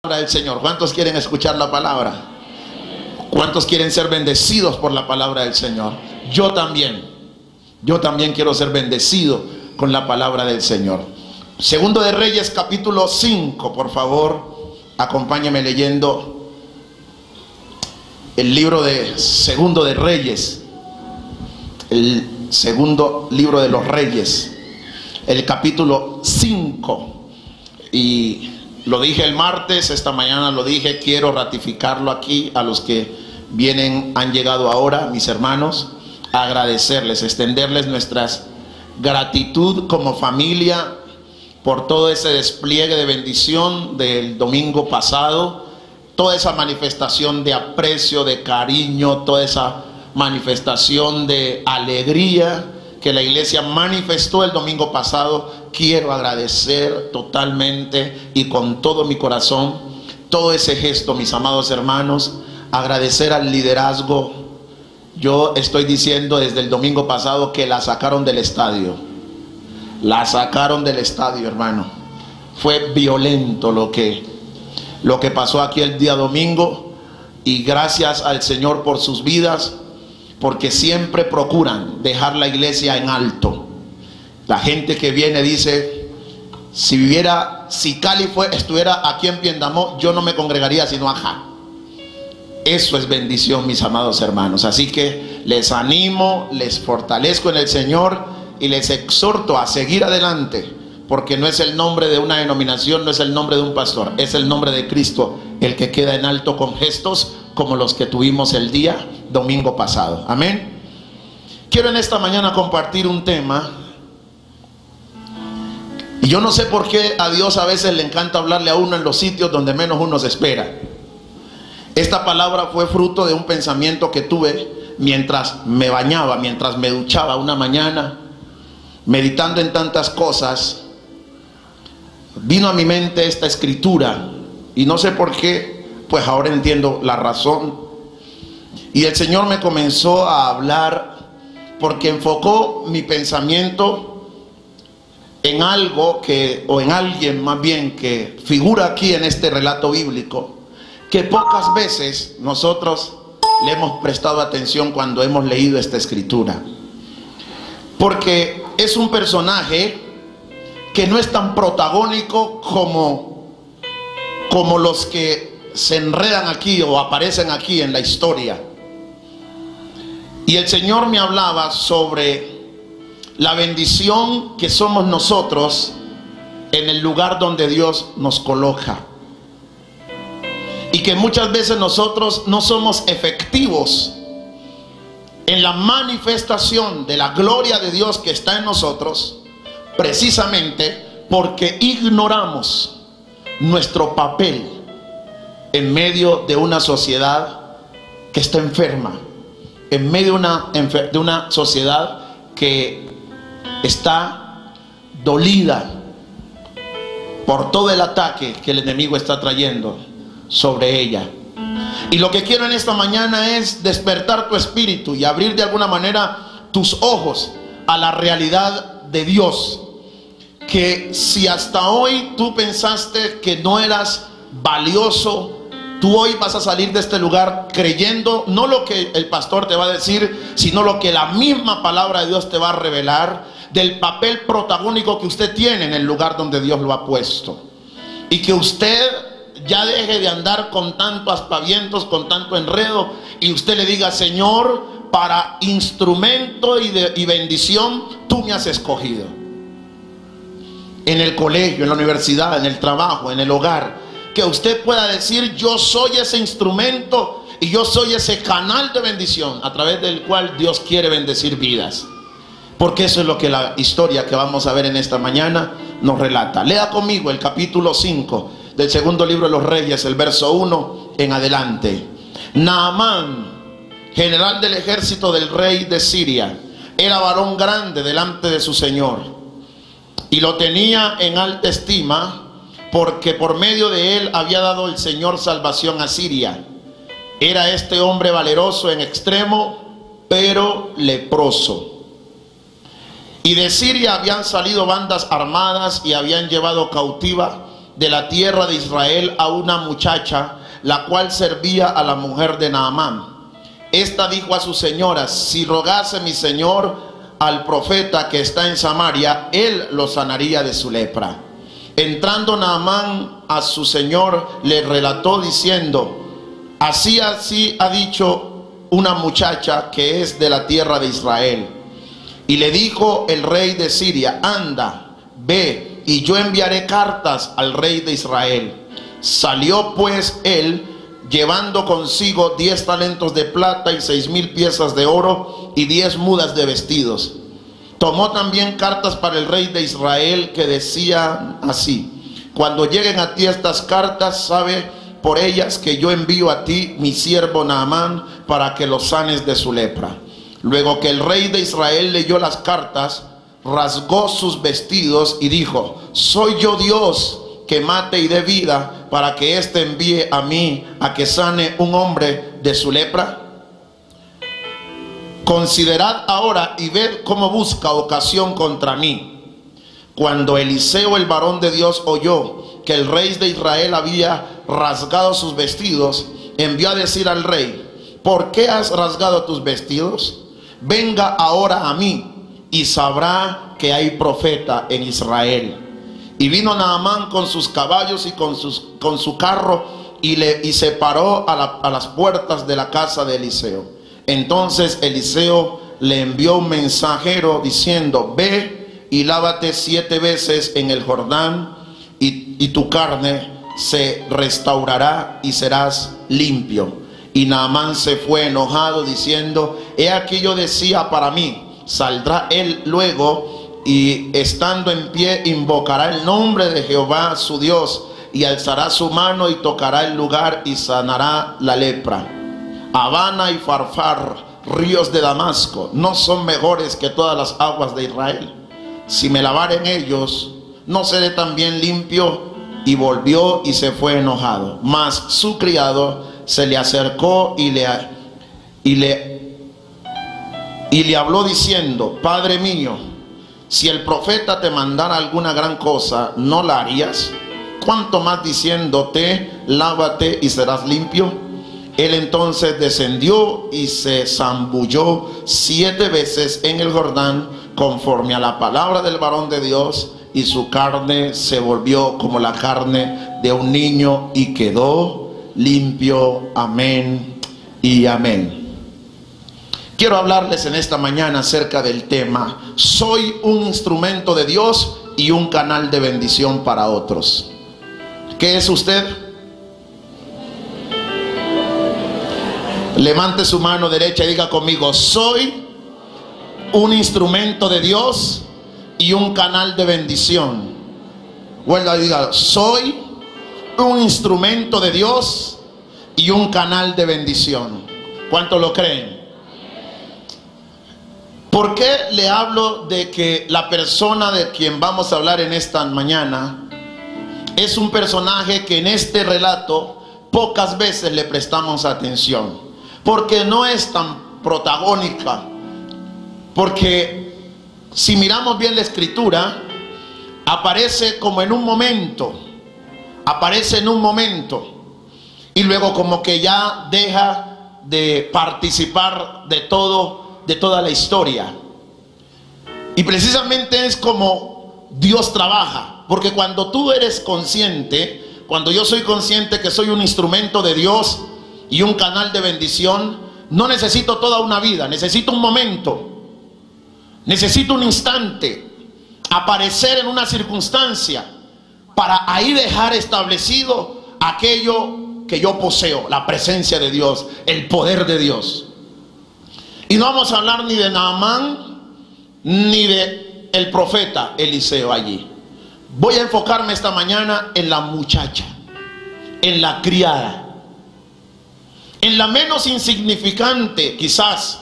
Del Señor. ¿Cuántos quieren escuchar la palabra? ¿Cuántos quieren ser bendecidos por la palabra del Señor? Yo también quiero ser bendecido con la palabra del Señor. Segundo de Reyes, capítulo 5, por favor, acompáñame leyendo el libro de Segundo de Reyes, el segundo libro de los Reyes, el capítulo 5. Y lo dije el martes, esta mañana lo dije, quiero ratificarlo aquí a los que han llegado ahora, mis hermanos, agradecerles, extenderles nuestra gratitud como familia por todo ese despliegue de bendición del domingo pasado, toda esa manifestación de aprecio, de cariño, toda esa manifestación de alegría que la iglesia manifestó el domingo pasado. Quiero agradecer totalmente y con todo mi corazón todo ese gesto, mis amados hermanos. Agradecer al liderazgo. Yo estoy diciendo desde el domingo pasado que la sacaron del estadio. La sacaron del estadio, hermano. Fue violento lo que pasó aquí el día domingo. Y gracias al Señor por sus vidas, porque siempre procuran dejar la iglesia en alto. La gente que viene dice, si Cali estuviera aquí en Piendamó, yo no me congregaría sino acá. Eso es bendición, mis amados hermanos. Así que les animo, les fortalezco en el Señor y les exhorto a seguir adelante, porque no es el nombre de una denominación, no es el nombre de un pastor, es el nombre de Cristo el que queda en alto, con gestos como los que tuvimos el día domingo pasado. Amén. Quiero en esta mañana compartir un tema. Y yo no sé por qué a Dios a veces le encanta hablarle a uno en los sitios donde menos uno se espera. Esta palabra fue fruto de un pensamiento que tuve mientras me bañaba, mientras me duchaba una mañana, meditando en tantas cosas. Vino a mi mente esta escritura y no sé por qué, pues ahora entiendo la razón. Y el Señor me comenzó a hablar porque enfocó mi pensamiento en algo o en alguien más bien que figura aquí en este relato bíblico, que pocas veces nosotros le hemos prestado atención cuando hemos leído esta escritura, porque es un personaje que no es tan protagónico como los que se enredan aquí o aparecen aquí en la historia. Y el Señor me hablaba sobre la bendición que somos nosotros en el lugar donde Dios nos coloca, y que muchas veces nosotros no somos efectivos en la manifestación de la gloria de Dios que está en nosotros, precisamente porque ignoramos nuestro papel en medio de una sociedad que está enferma, en medio de una sociedad que está dolida por todo el ataque que el enemigo está trayendo sobre ella. Y lo que quiero en esta mañana es despertar tu espíritu y abrir de alguna manera tus ojos a la realidad de Dios. Que si hasta hoy tú pensaste que no eras valioso, tú hoy vas a salir de este lugar creyendo no lo que el pastor te va a decir, sino lo que la misma palabra de Dios te va a revelar del papel protagónico que usted tiene en el lugar donde Dios lo ha puesto. Y que usted ya deje de andar con tantos aspavientos, con tanto enredo, y usted le diga: Señor, para instrumento y bendición tú me has escogido. En el colegio, en la universidad, en el trabajo, en el hogar, que usted pueda decir: yo soy ese instrumento y yo soy ese canal de bendición a través del cual Dios quiere bendecir vidas. Porque eso es lo que la historia que vamos a ver en esta mañana nos relata. Lea conmigo el capítulo 5 del segundo libro de los Reyes, el verso 1 en adelante. Naamán, general del ejército del rey de Siria, era varón grande delante de su señor, y lo tenía en alta estima, porque por medio de él había dado el Señor salvación a Siria. Era este hombre valeroso en extremo, pero leproso. Y de Siria habían salido bandas armadas y habían llevado cautiva de la tierra de Israel a una muchacha, la cual servía a la mujer de Naamán. Esta dijo a su señora: si rogase mi señor al profeta que está en Samaria, él lo sanaría de su lepra. Entrando Naamán a su señor, le relató diciendo: así ha dicho una muchacha que es de la tierra de Israel. Y le dijo el rey de Siria: anda, ve, y yo enviaré cartas al rey de Israel. Salió pues él, llevando consigo 10 talentos de plata y 6,000 piezas de oro y 10 mudas de vestidos. Tomó también cartas para el rey de Israel que decían así: cuando lleguen a ti estas cartas, sabe por ellas que yo envío a ti mi siervo Naamán para que lo sanes de su lepra. Luego que el rey de Israel leyó las cartas, rasgó sus vestidos y dijo: ¿soy yo Dios que mate y dé vida para que éste envíe a mí a que sane un hombre de su lepra? Considerad ahora y ved cómo busca ocasión contra mí. Cuando Eliseo, el varón de Dios, oyó que el rey de Israel había rasgado sus vestidos, envió a decir al rey: ¿por qué has rasgado tus vestidos? Venga ahora a mí y sabrá que hay profeta en Israel. Y vino Naamán con sus caballos y con su carro y se paró a las puertas de la casa de Eliseo. Entonces Eliseo le envió un mensajero diciendo: ve y lávate 7 veces en el Jordán y tu carne se restaurará y serás limpio. Y Naamán se fue enojado diciendo: he aquí yo decía para mí, saldrá él luego y estando en pie invocará el nombre de Jehová su Dios y alzará su mano y tocará el lugar y sanará la lepra. Habana y Farfar, ríos de Damasco, no son mejores que todas las aguas de Israel. Si me lavare en ellos, no seré también limpio. Y volvió y se fue enojado. Mas su criado se le acercó y le habló diciendo: Padre mío, si el profeta te mandara alguna gran cosa, ¿no la harías? ¿Cuánto más diciéndote: lávate y serás limpio? Él entonces descendió y se zambulló 7 veces en el Jordán, conforme a la palabra del varón de Dios, y su carne se volvió como la carne de un niño y quedó limpio. Amén y amén. Quiero hablarles en esta mañana acerca del tema: soy un instrumento de Dios y un canal de bendición para otros. ¿Qué es usted? Levante su mano derecha y diga conmigo: soy un instrumento de Dios y un canal de bendición. Vuelva y diga: soy un instrumento de Dios y un canal de bendición. ¿Cuántos lo creen? ¿Por qué le hablo de que la persona de quien vamos a hablar en esta mañana es un personaje que en este relato pocas veces le prestamos atención? Porque no es tan protagónica. Porque si miramos bien la escritura, aparece como en un momento, y luego como que ya deja de participar de toda la historia. Y precisamente es como Dios trabaja, porque cuando tú eres consciente, cuando yo soy consciente que soy un instrumento de Dios y un canal de bendición, no necesito toda una vida, necesito un momento. Necesito un instante, aparecer en una circunstancia para ahí dejar establecido aquello que yo poseo, la presencia de Dios, el poder de Dios. Y no vamos a hablar ni de Naamán ni de el profeta Eliseo allí. Voy a enfocarme esta mañana en la muchacha, en la criada, en la menos insignificante quizás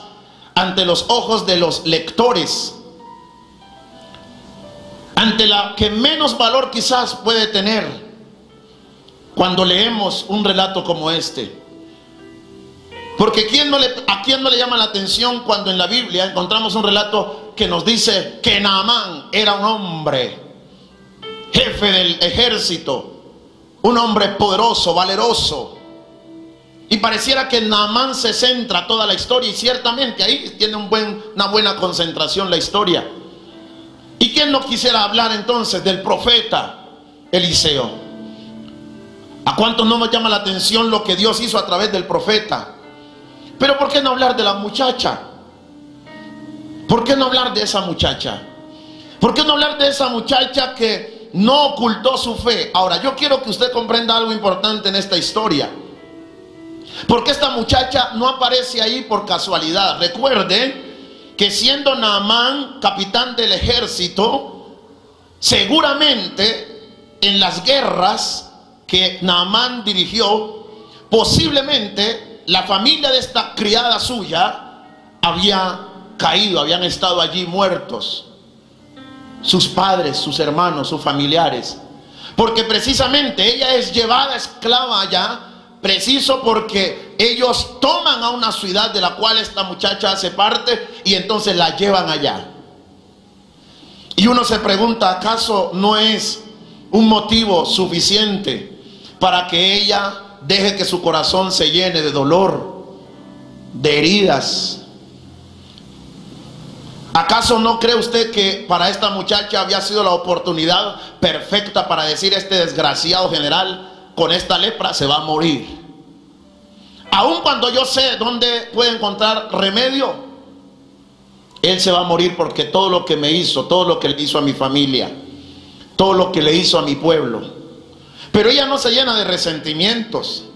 ante los ojos de los lectores, ante la que menos valor quizás puede tener cuando leemos un relato como este. Porque ¿a quién no le llama la atención cuando en la Biblia encontramos un relato que nos dice que Naamán era un hombre, jefe del ejército, un hombre poderoso, valeroso. Y pareciera que Naamán se centra toda la historia, y ciertamente ahí tiene una buena concentración la historia. ¿Y quién no quisiera hablar entonces del profeta Eliseo? ¿A cuántos no nos llama la atención lo que Dios hizo a través del profeta? Pero ¿por qué no hablar de la muchacha? ¿Por qué no hablar de esa muchacha? ¿Por qué no hablar de esa muchacha que no ocultó su fe? Ahora, yo quiero que usted comprenda algo importante en esta historia. Porque esta muchacha no aparece ahí por casualidad. Recuerden que siendo Naamán capitán del ejército, seguramente en las guerras que Naamán dirigió, posiblemente la familia de esta criada suya había caído, habían estado allí muertos. Sus padres, sus hermanos, sus familiares. Porque precisamente ella es llevada esclava allá, preciso porque ellos toman a una ciudad de la cual esta muchacha hace parte y entonces la llevan allá. Y uno se pregunta, ¿acaso no es un motivo suficiente para que ella deje que su corazón se llene de dolor, de heridas? ¿Acaso no cree usted que para esta muchacha había sido la oportunidad perfecta para decir: este desgraciado general con esta lepra se va a morir? Aun cuando yo sé dónde puede encontrar remedio, él se va a morir porque todo lo que me hizo, todo lo que le hizo a mi familia, todo lo que le hizo a mi pueblo. Pero ella no se llena de resentimientos,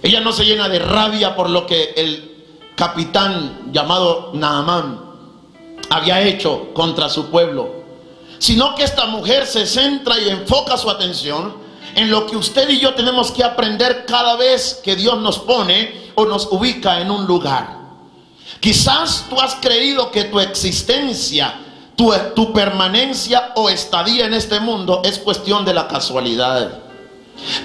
ella no se llena de rabia por lo que el capitán llamado Naamán había hecho contra su pueblo, sino que esta mujer se centra y enfoca su atención en lo que usted y yo tenemos que aprender cada vez que Dios nos pone o nos ubica en un lugar. Quizás tú has creído que tu existencia, tu permanencia o estadía en este mundo es cuestión de la casualidad.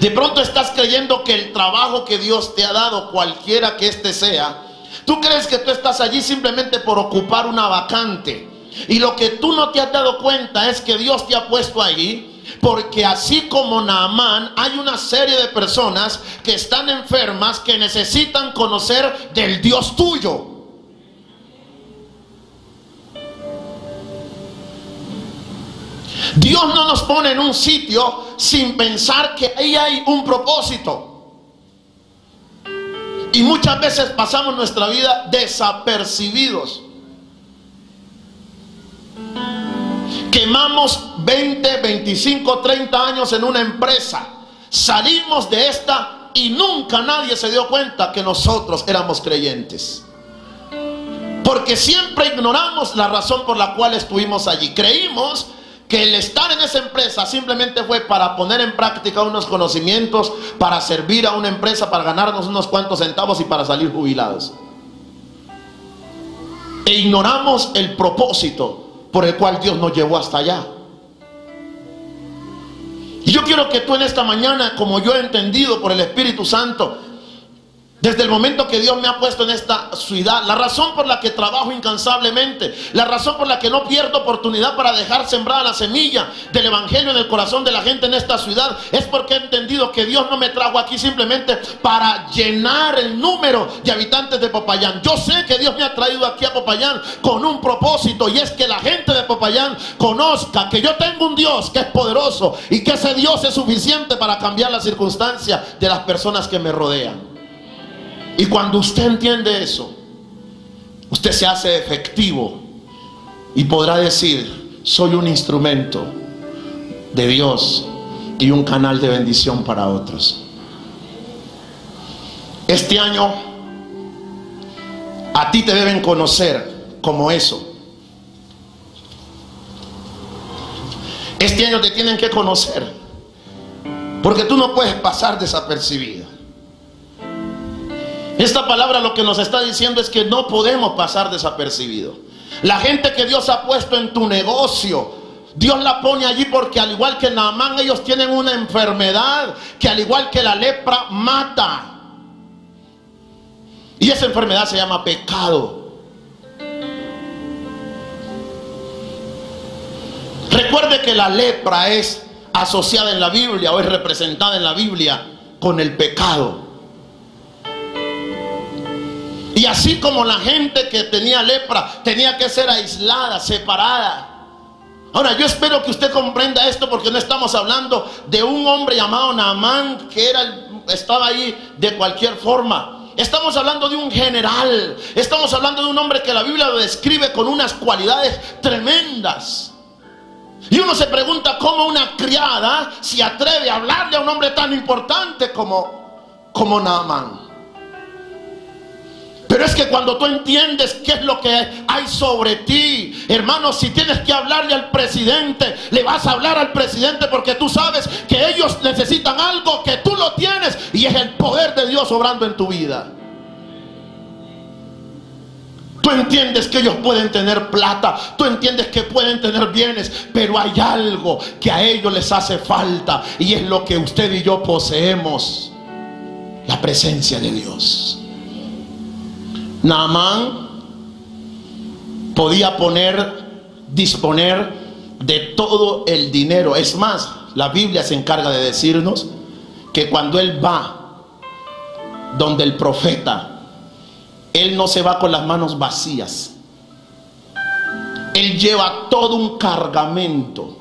De pronto estás creyendo que el trabajo que Dios te ha dado, cualquiera que éste sea, tú crees que tú estás allí simplemente por ocupar una vacante. Y lo que tú no te has dado cuenta es que Dios te ha puesto allí porque así como Naamán, hay una serie de personas que están enfermas, que necesitan conocer del Dios tuyo. Dios no nos pone en un sitio sin pensar que ahí hay un propósito. Y muchas veces pasamos nuestra vida desapercibidos. Quemamos 20, 25, 30 años en una empresa. Salimos de esta y nunca nadie se dio cuenta que nosotros éramos creyentes. Porque siempre ignoramos la razón por la cual estuvimos allí. Creímos que el estar en esa empresa simplemente fue para poner en práctica unos conocimientos, para servir a una empresa, para ganarnos unos cuantos centavos y para salir jubilados. E ignoramos el propósito por el cual Dios nos llevó hasta allá. Y yo quiero que tú en esta mañana, como yo he entendido por el Espíritu Santo, desde el momento que Dios me ha puesto en esta ciudad, la razón por la que trabajo incansablemente, la razón por la que no pierdo oportunidad para dejar sembrada la semilla del evangelio en el corazón de la gente en esta ciudad, es porque he entendido que Dios no me trajo aquí simplemente para llenar el número de habitantes de Popayán. Yo sé que Dios me ha traído aquí a Popayán con un propósito, y es que la gente de Popayán conozca que yo tengo un Dios que es poderoso y que ese Dios es suficiente para cambiar las circunstancias de las personas que me rodean. Y cuando usted entiende eso, usted se hace efectivo y podrá decir: soy un instrumento de Dios y un canal de bendición para otros. Este año a ti te deben conocer como eso. Este año te tienen que conocer, porque tú no puedes pasar desapercibida. Esta palabra lo que nos está diciendo es que no podemos pasar desapercibido. La gente que Dios ha puesto en tu negocio, Dios la pone allí porque al igual que Naamán, ellos tienen una enfermedad que al igual que la lepra mata. Y esa enfermedad se llama pecado. Recuerde que la lepra es asociada en la Biblia o es representada en la Biblia con el pecado. Y así como la gente que tenía lepra tenía que ser aislada, separada. Ahora, yo espero que usted comprenda esto, porque no estamos hablando de un hombre llamado Naamán que estaba ahí de cualquier forma. Estamos hablando de un general. Estamos hablando de un hombre que la Biblia lo describe con unas cualidades tremendas. Y uno se pregunta cómo una criada se atreve a hablarle a un hombre tan importante como Naamán. Pero es que cuando tú entiendes qué es lo que hay sobre ti, hermano, si tienes que hablarle al presidente, le vas a hablar al presidente, porque tú sabes que ellos necesitan algo que tú lo tienes, y es el poder de Dios obrando en tu vida. Tú entiendes que ellos pueden tener plata, tú entiendes que pueden tener bienes, pero hay algo que a ellos les hace falta, y es lo que usted y yo poseemos: la presencia de Dios. Naamán podía disponer de todo el dinero. Es más, la Biblia se encarga de decirnos que cuando él va donde el profeta, él no se va con las manos vacías. Él lleva todo un cargamento.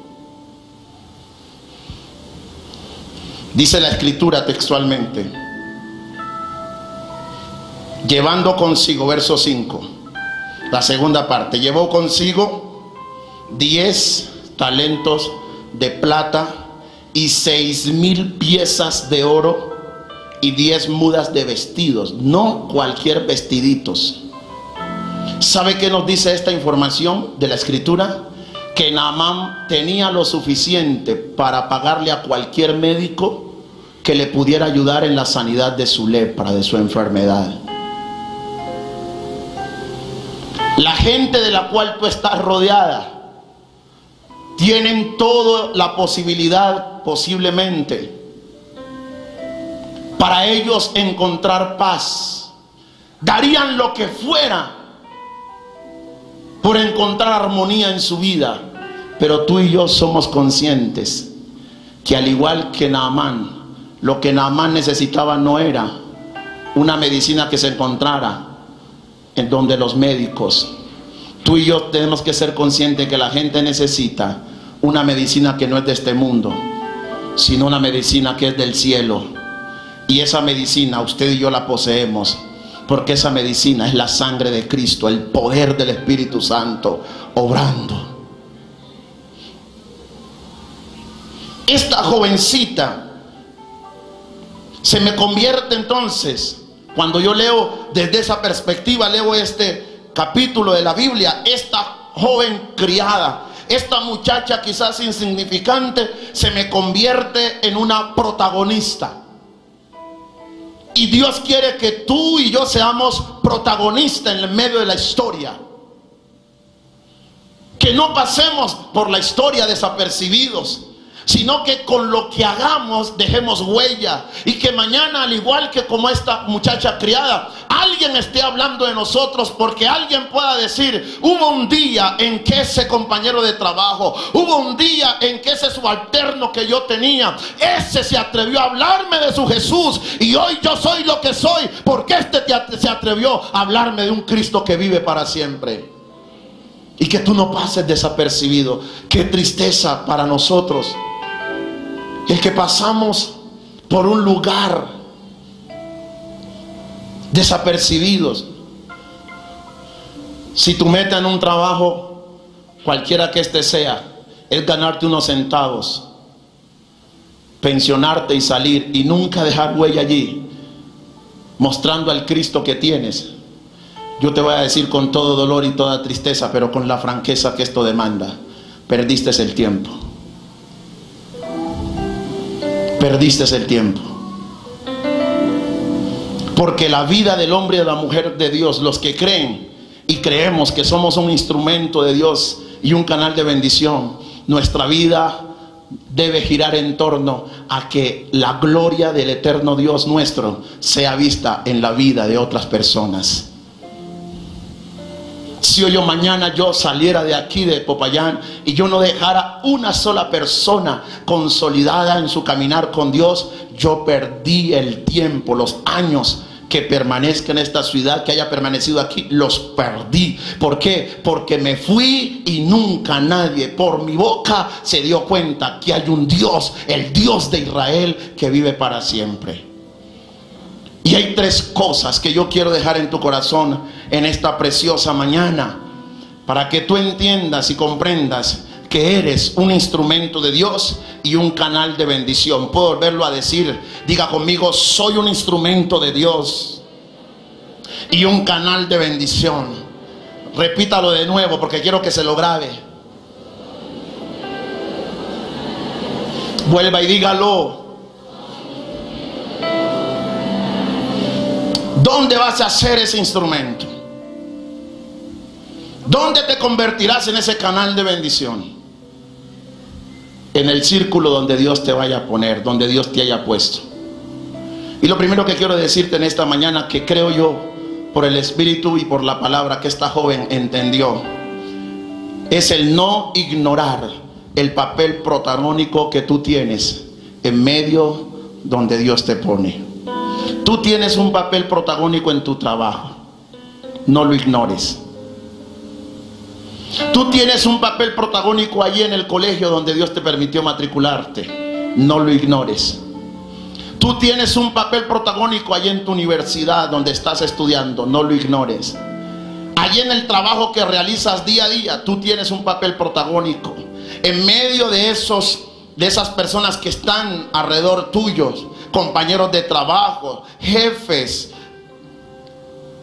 Dice la escritura textualmente: llevando consigo, verso 5, la segunda parte, llevó consigo 10 talentos de plata y 6,000 piezas de oro y 10 mudas de vestidos, no cualquier vestiditos. ¿Sabe qué nos dice esta información de la escritura? Que Naamán tenía lo suficiente para pagarle a cualquier médico que le pudiera ayudar en la sanidad de su lepra, de su enfermedad. La gente de la cual tú estás rodeada tienen toda la posibilidad, posiblemente, para ellos encontrar paz. Darían lo que fuera por encontrar armonía en su vida. Pero tú y yo somos conscientes que, al igual que Naamán, lo que Naamán necesitaba no era una medicina que se encontrara en donde los médicos. Tú y yo tenemos que ser conscientes que la gente necesita una medicina que no es de este mundo, sino una medicina que es del cielo. Y esa medicina usted y yo la poseemos, porque esa medicina es la sangre de Cristo, el poder del Espíritu Santo obrando. Esta jovencita se me convierte entonces, cuando yo leo desde esa perspectiva, leo este capítulo de la Biblia, esta joven criada, esta muchacha quizás insignificante, se me convierte en una protagonista. Y Dios quiere que tú y yo seamos protagonistas en el medio de la historia. Que no pasemos por la historia desapercibidos, sino que con lo que hagamos dejemos huella, y que mañana, al igual que como esta muchacha criada, alguien esté hablando de nosotros, porque alguien pueda decir: hubo un día en que ese compañero de trabajo, hubo un día en que ese subalterno que yo tenía, ese se atrevió a hablarme de su Jesús, y hoy yo soy lo que soy porque este se atrevió a hablarme de un Cristo que vive para siempre. Y que tú no pases desapercibido. Qué tristeza para nosotros el que pasamos por un lugar desapercibidos. Si tu meta en un trabajo, cualquiera que este sea, es ganarte unos centavos, pensionarte y salir, y nunca dejar huella allí, mostrando al Cristo que tienes, yo te voy a decir con todo dolor y toda tristeza, pero con la franqueza que esto demanda: perdiste el tiempo. Perdiste el tiempo. Porque la vida del hombre y de la mujer de Dios, los que creen y creemos que somos un instrumento de Dios y un canal de bendición, nuestra vida debe girar en torno a que la gloria del eterno Dios nuestro sea vista en la vida de otras personas. Si hoy o mañana yo saliera de aquí, de Popayán, y yo no dejara una sola persona consolidada en su caminar con Dios, yo perdí el tiempo, los años que permanezca en esta ciudad, que haya permanecido aquí, los perdí. ¿Por qué? Porque me fui y nunca nadie por mi boca se dio cuenta que hay un Dios, el Dios de Israel, que vive para siempre. Y hay tres cosas que yo quiero dejar en tu corazón en esta preciosa mañana, para que tú entiendas y comprendas que eres un instrumento de Dios y un canal de bendición. Puedo volverlo a decir. Diga conmigo: soy un instrumento de Dios y un canal de bendición. Repítalo de nuevo porque quiero que se lo grabe. Vuelva y dígalo. ¿Dónde vas a ser ese instrumento? ¿Dónde te convertirás en ese canal de bendición? En el círculo donde Dios te vaya a poner, donde Dios te haya puesto. Y lo primero que quiero decirte en esta mañana, que creo yo, por el Espíritu y por la palabra que esta joven entendió, es el no ignorar el papel protagónico que tú tienes en medio donde Dios te pone. Tú tienes un papel protagónico en tu trabajo, no lo ignores. Tú tienes un papel protagónico allí en el colegio donde Dios te permitió matricularte, no lo ignores. Tú tienes un papel protagónico allí en tu universidad donde estás estudiando, no lo ignores. Allí en el trabajo que realizas día a día, tú tienes un papel protagónico. En medio de esas personas que están alrededor tuyos, compañeros de trabajo, jefes,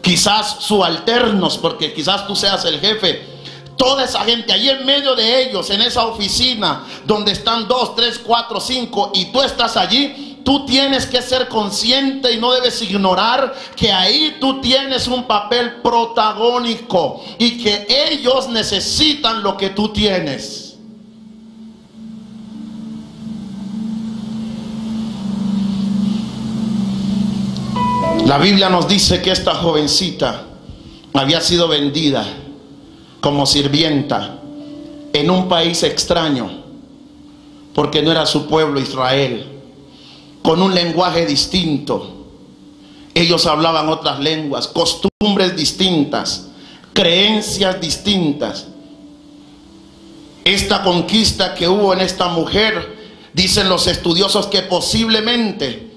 quizás subalternos, porque quizás tú seas el jefe. Toda esa gente, allí en medio de ellos, en esa oficina donde están 2, 3, 4, 5 y tú estás allí, tú tienes que ser consciente y no debes ignorar que ahí tú tienes un papel protagónico y que ellos necesitan lo que tú tienes. La Biblia nos dice que esta jovencita había sido vendida como sirvienta en un país extraño, porque no era su pueblo Israel, con un lenguaje distinto. Ellos hablaban otras lenguas, costumbres distintas, creencias distintas. Esta conquista que hubo en esta mujer, dicen los estudiosos que posiblemente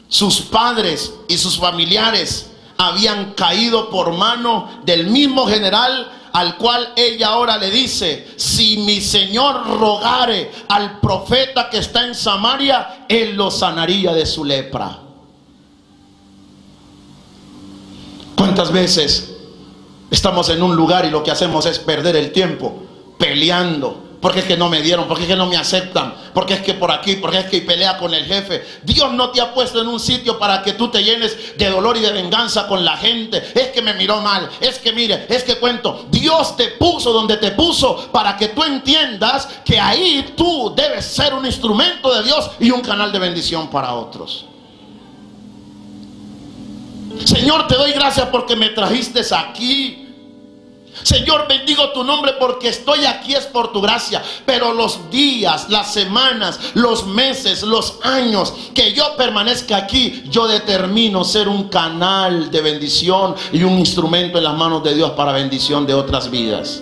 sus padres y sus familiares habían caído por mano del mismo general al cual ella ahora le dice: si mi Señor rogare al profeta que está en Samaria, él lo sanaría de su lepra. ¿Cuántas veces estamos en un lugar y lo que hacemos es perder el tiempo peleando? Porque es que no me dieron, porque es que no me aceptan, porque es que por aquí, porque es que pelea con el jefe. Dios no te ha puesto en un sitio para que tú te llenes de dolor y de venganza con la gente. Es que me miró mal, es que mire, es que cuento. Dios te puso donde te puso para que tú entiendas que ahí tú debes ser un instrumento de Dios y un canal de bendición para otros. Señor, te doy gracias porque me trajiste aquí. Señor, bendigo tu nombre porque estoy aquí es por tu gracia. Pero los días, las semanas, los meses, los años que yo permanezca aquí, yo determino ser un canal de bendición y un instrumento en las manos de Dios para bendición de otras vidas.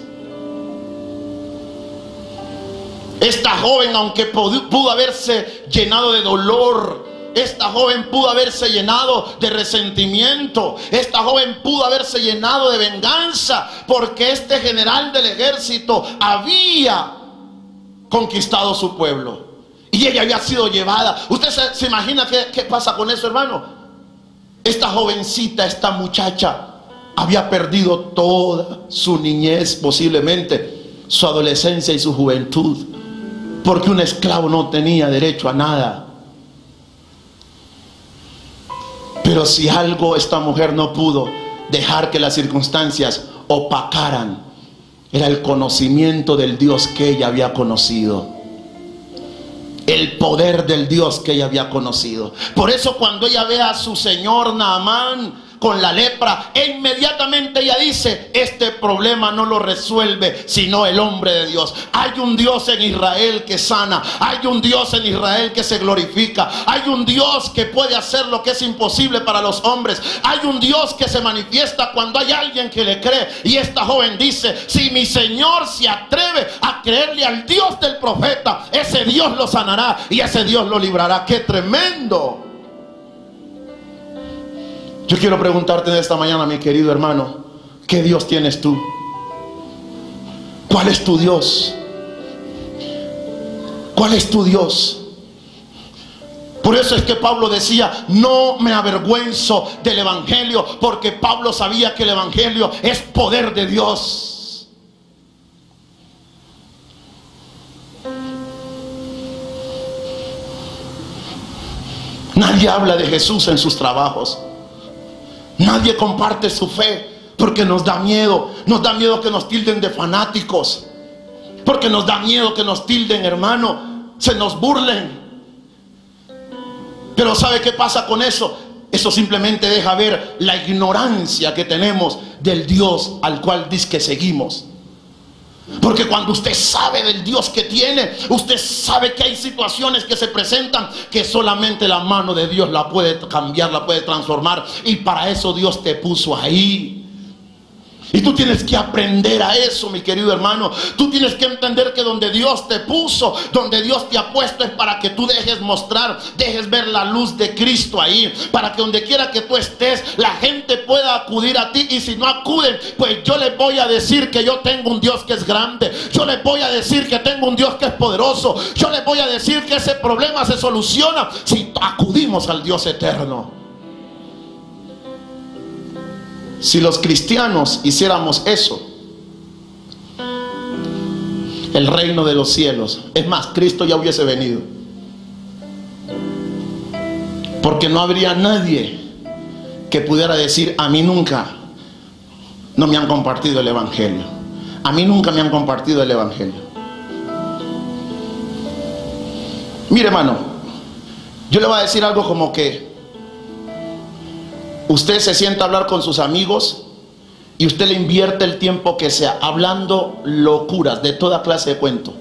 Esta joven, aunque pudo haberse llenado de dolor, esta joven pudo haberse llenado de resentimiento, esta joven pudo haberse llenado de venganza, porque este general del ejército había conquistado su pueblo y ella había sido llevada. ¿Usted se imagina qué pasa con eso, hermano? Esta jovencita, esta muchacha, había perdido toda su niñez, posiblemente su adolescencia y su juventud, porque un esclavo no tenía derecho a nada. Pero si algo esta mujer no pudo dejar que las circunstancias opacaran, era el conocimiento del Dios que ella había conocido, el poder del Dios que ella había conocido. Por eso cuando ella ve a su señor Naamán con la lepra, e inmediatamente ella dice: este problema no lo resuelve sino el hombre de Dios. Hay un Dios en Israel que sana, hay un Dios en Israel que se glorifica, hay un Dios que puede hacer lo que es imposible para los hombres, hay un Dios que se manifiesta cuando hay alguien que le cree. Y esta joven dice: si mi Señor se atreve a creerle al Dios del profeta, ese Dios lo sanará y ese Dios lo librará. ¡Qué tremendo! Yo quiero preguntarte en esta mañana, mi querido hermano, ¿qué Dios tienes tú? ¿Cuál es tu Dios? ¿Cuál es tu Dios? Por eso es que Pablo decía: no me avergüenzo del evangelio, porque Pablo sabía que el evangelio es poder de Dios. Nadie habla de Jesús en sus trabajos. Nadie comparte su fe porque nos da miedo. Nos da miedo que nos tilden de fanáticos, porque nos da miedo que nos tilden, hermano, se nos burlen. Pero ¿sabe qué pasa con eso? Eso simplemente deja ver la ignorancia que tenemos del Dios al cual dice que seguimos. Porque cuando usted sabe del Dios que tiene, usted sabe que hay situaciones que se presentan que solamente la mano de Dios la puede cambiar, la puede transformar. Y para eso Dios te puso ahí. Y tú tienes que aprender a eso, mi querido hermano. Tú tienes que entender que donde Dios te puso, donde Dios te ha puesto, es para que tú dejes mostrar, dejes ver la luz de Cristo ahí, para que donde quiera que tú estés, la gente pueda acudir a ti. Y si no acuden, pues yo les voy a decir que yo tengo un Dios que es grande. Yo les voy a decir que tengo un Dios que es poderoso. Yo les voy a decir que ese problema se soluciona si acudimos al Dios eterno. Si los cristianos hiciéramos eso, el reino de los cielos, es más, Cristo ya hubiese venido, porque no habría nadie que pudiera decir: a mí nunca no me han compartido el evangelio, a mí nunca me han compartido el evangelio. Mire, hermano, yo le voy a decir algo como que usted se sienta a hablar con sus amigos y usted le invierte el tiempo que sea hablando locuras de toda clase de cuento,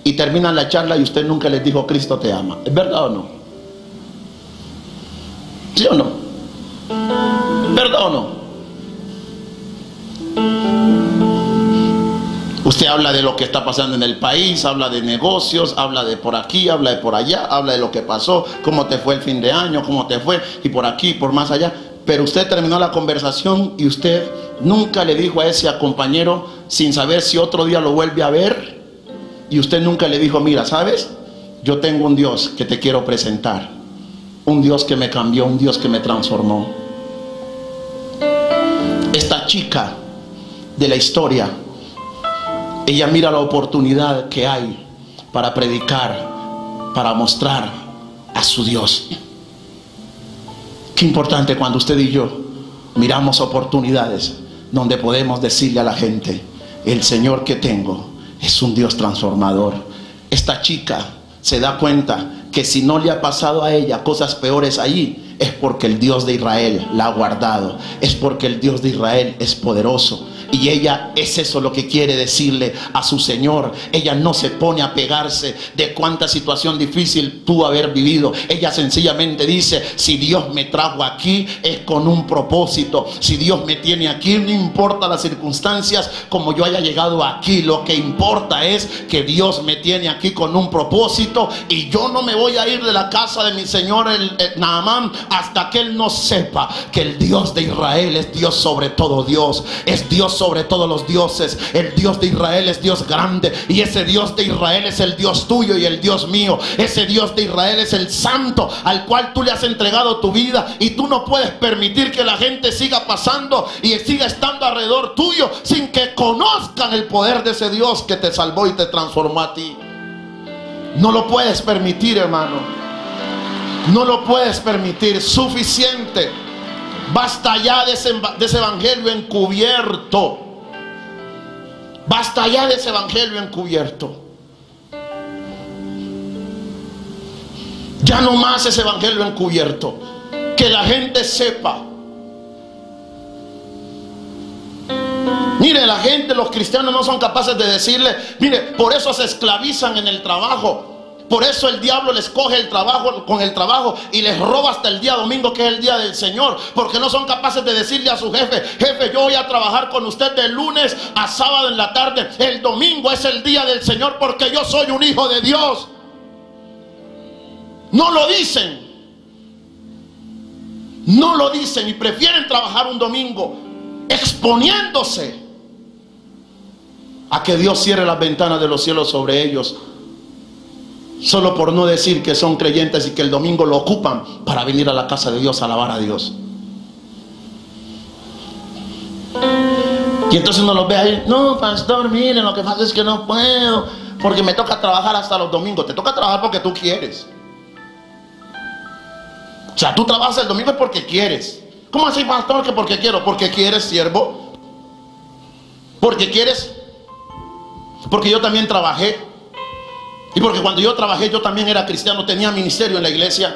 y terminan la charla y usted nunca les dijo: Cristo te ama. ¿Es verdad o no? ¿Sí o no? ¿Verdad o no? Usted habla de lo que está pasando en el país, habla de negocios, habla de por aquí, habla de por allá, habla de lo que pasó, cómo te fue el fin de año, cómo te fue, y por aquí, por más allá. Pero usted terminó la conversación y usted nunca le dijo a ese compañero, sin saber si otro día lo vuelve a ver, y usted nunca le dijo: mira, ¿sabes? Yo tengo un Dios que te quiero presentar, un Dios que me cambió, un Dios que me transformó. Esta chica de la historia, ella mira la oportunidad que hay para predicar, para mostrar a su Dios. Qué importante cuando usted y yo miramos oportunidades donde podemos decirle a la gente: el Señor que tengo es un Dios transformador. Esta chica se da cuenta que si no le ha pasado a ella cosas peores allí, es porque el Dios de Israel la ha guardado, es porque el Dios de Israel es poderoso. Y ella es eso lo que quiere decirle a su Señor. Ella no se pone a pegarse de cuánta situación difícil pudo haber vivido. Ella sencillamente dice: si Dios me trajo aquí es con un propósito. Si Dios me tiene aquí, no importa las circunstancias como yo haya llegado aquí, lo que importa es que Dios me tiene aquí con un propósito. Y yo no me voy a ir de la casa de mi Señor el Naamán hasta que él no sepa que el Dios de Israel es Dios sobre todo Dios, es Dios sobre todos los dioses. El Dios de Israel es Dios grande, y ese Dios de Israel es el Dios tuyo y el Dios mío. Ese Dios de Israel es el santo al cual tú le has entregado tu vida, y tú no puedes permitir que la gente siga pasando y siga estando alrededor tuyo sin que conozcan el poder de ese Dios que te salvó y te transformó a ti. No lo puedes permitir, hermano. No lo puedes permitir. Suficiente. Basta ya de ese evangelio encubierto. Basta ya de ese evangelio encubierto. Ya no más ese evangelio encubierto. Que la gente sepa Mire, la gente, los cristianos no son capaces de decirle, mire, por eso se esclavizan en el trabajo. Por eso el diablo les coge el trabajo con el trabajo y les roba hasta el día domingo, que es el día del Señor, porque no son capaces de decirle a su jefe: jefe, yo voy a trabajar con usted de lunes a sábado en la tarde, el domingo es el día del Señor porque yo soy un hijo de Dios. No lo dicen. No lo dicen y prefieren trabajar un domingo exponiéndose a que Dios cierre las ventanas de los cielos sobre ellos, solo por no decir que son creyentes y que el domingo lo ocupan para venir a la casa de Dios a alabar a Dios. Y entonces uno los ve ahí: no, pastor, miren, lo que pasa es que no puedo porque me toca trabajar hasta los domingos. Te toca trabajar porque tú quieres. O sea, tú trabajas el domingo porque quieres. ¿Cómo así, pastor, que porque quiero? Porque quieres, siervo. Porque quieres. Porque yo también trabajé. Y porque cuando yo trabajé, yo también era cristiano, tenía ministerio en la iglesia.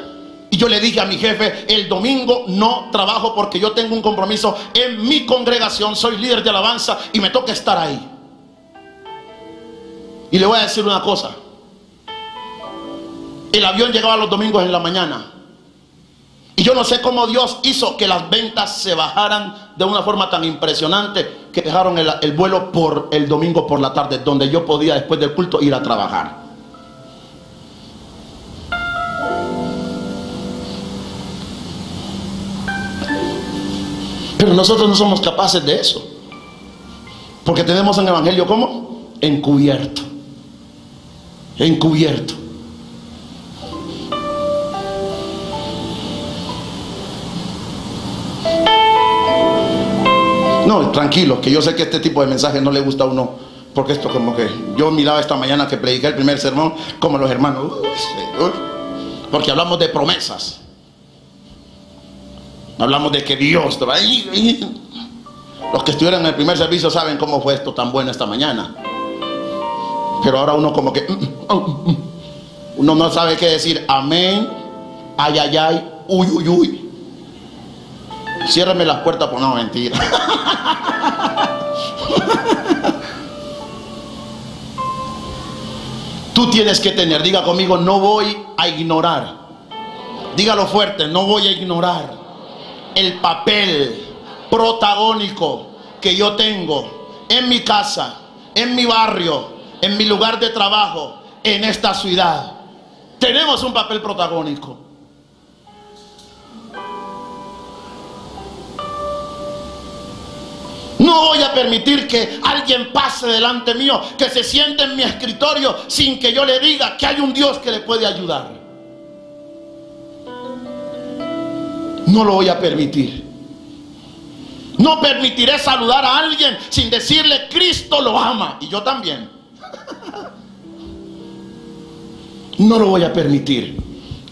Y yo le dije a mi jefe: el domingo no trabajo porque yo tengo un compromiso en mi congregación, soy líder de alabanza y me toca estar ahí. Y le voy a decir una cosa: el avión llegaba los domingos en la mañana. Y yo no sé cómo Dios hizo que las ventas se bajaran de una forma tan impresionante, que dejaron el vuelo por el domingo por la tarde, donde yo podía después del culto ir a trabajar. Pero nosotros no somos capaces de eso, porque tenemos un evangelio ¿cómo? Encubierto. Encubierto. No, tranquilo, que yo sé que este tipo de mensaje no le gusta a uno, porque esto como que yo miraba esta mañana que prediqué el primer sermón como los hermanos, porque hablamos de promesas, hablamos de que Dios, los que estuvieron en el primer servicio saben cómo fue esto tan bueno esta mañana. Pero ahora uno como que uno no sabe qué decir. Amén, ay, ay, ay, uy, uy, uy. Ciérrame las puertas, pues no, mentira. Tú tienes que tener, diga conmigo: no voy a ignorar. Dígalo fuerte: no voy a ignorar el papel protagónico que yo tengo en mi casa, en mi barrio, en mi lugar de trabajo, en esta ciudad. Tenemos un papel protagónico. No voy a permitir que alguien pase delante mío, que se siente en mi escritorio sin que yo le diga que hay un Dios que le puede ayudar. No lo voy a permitir. No permitiré saludar a alguien sin decirle: Cristo lo ama y yo también. No lo voy a permitir.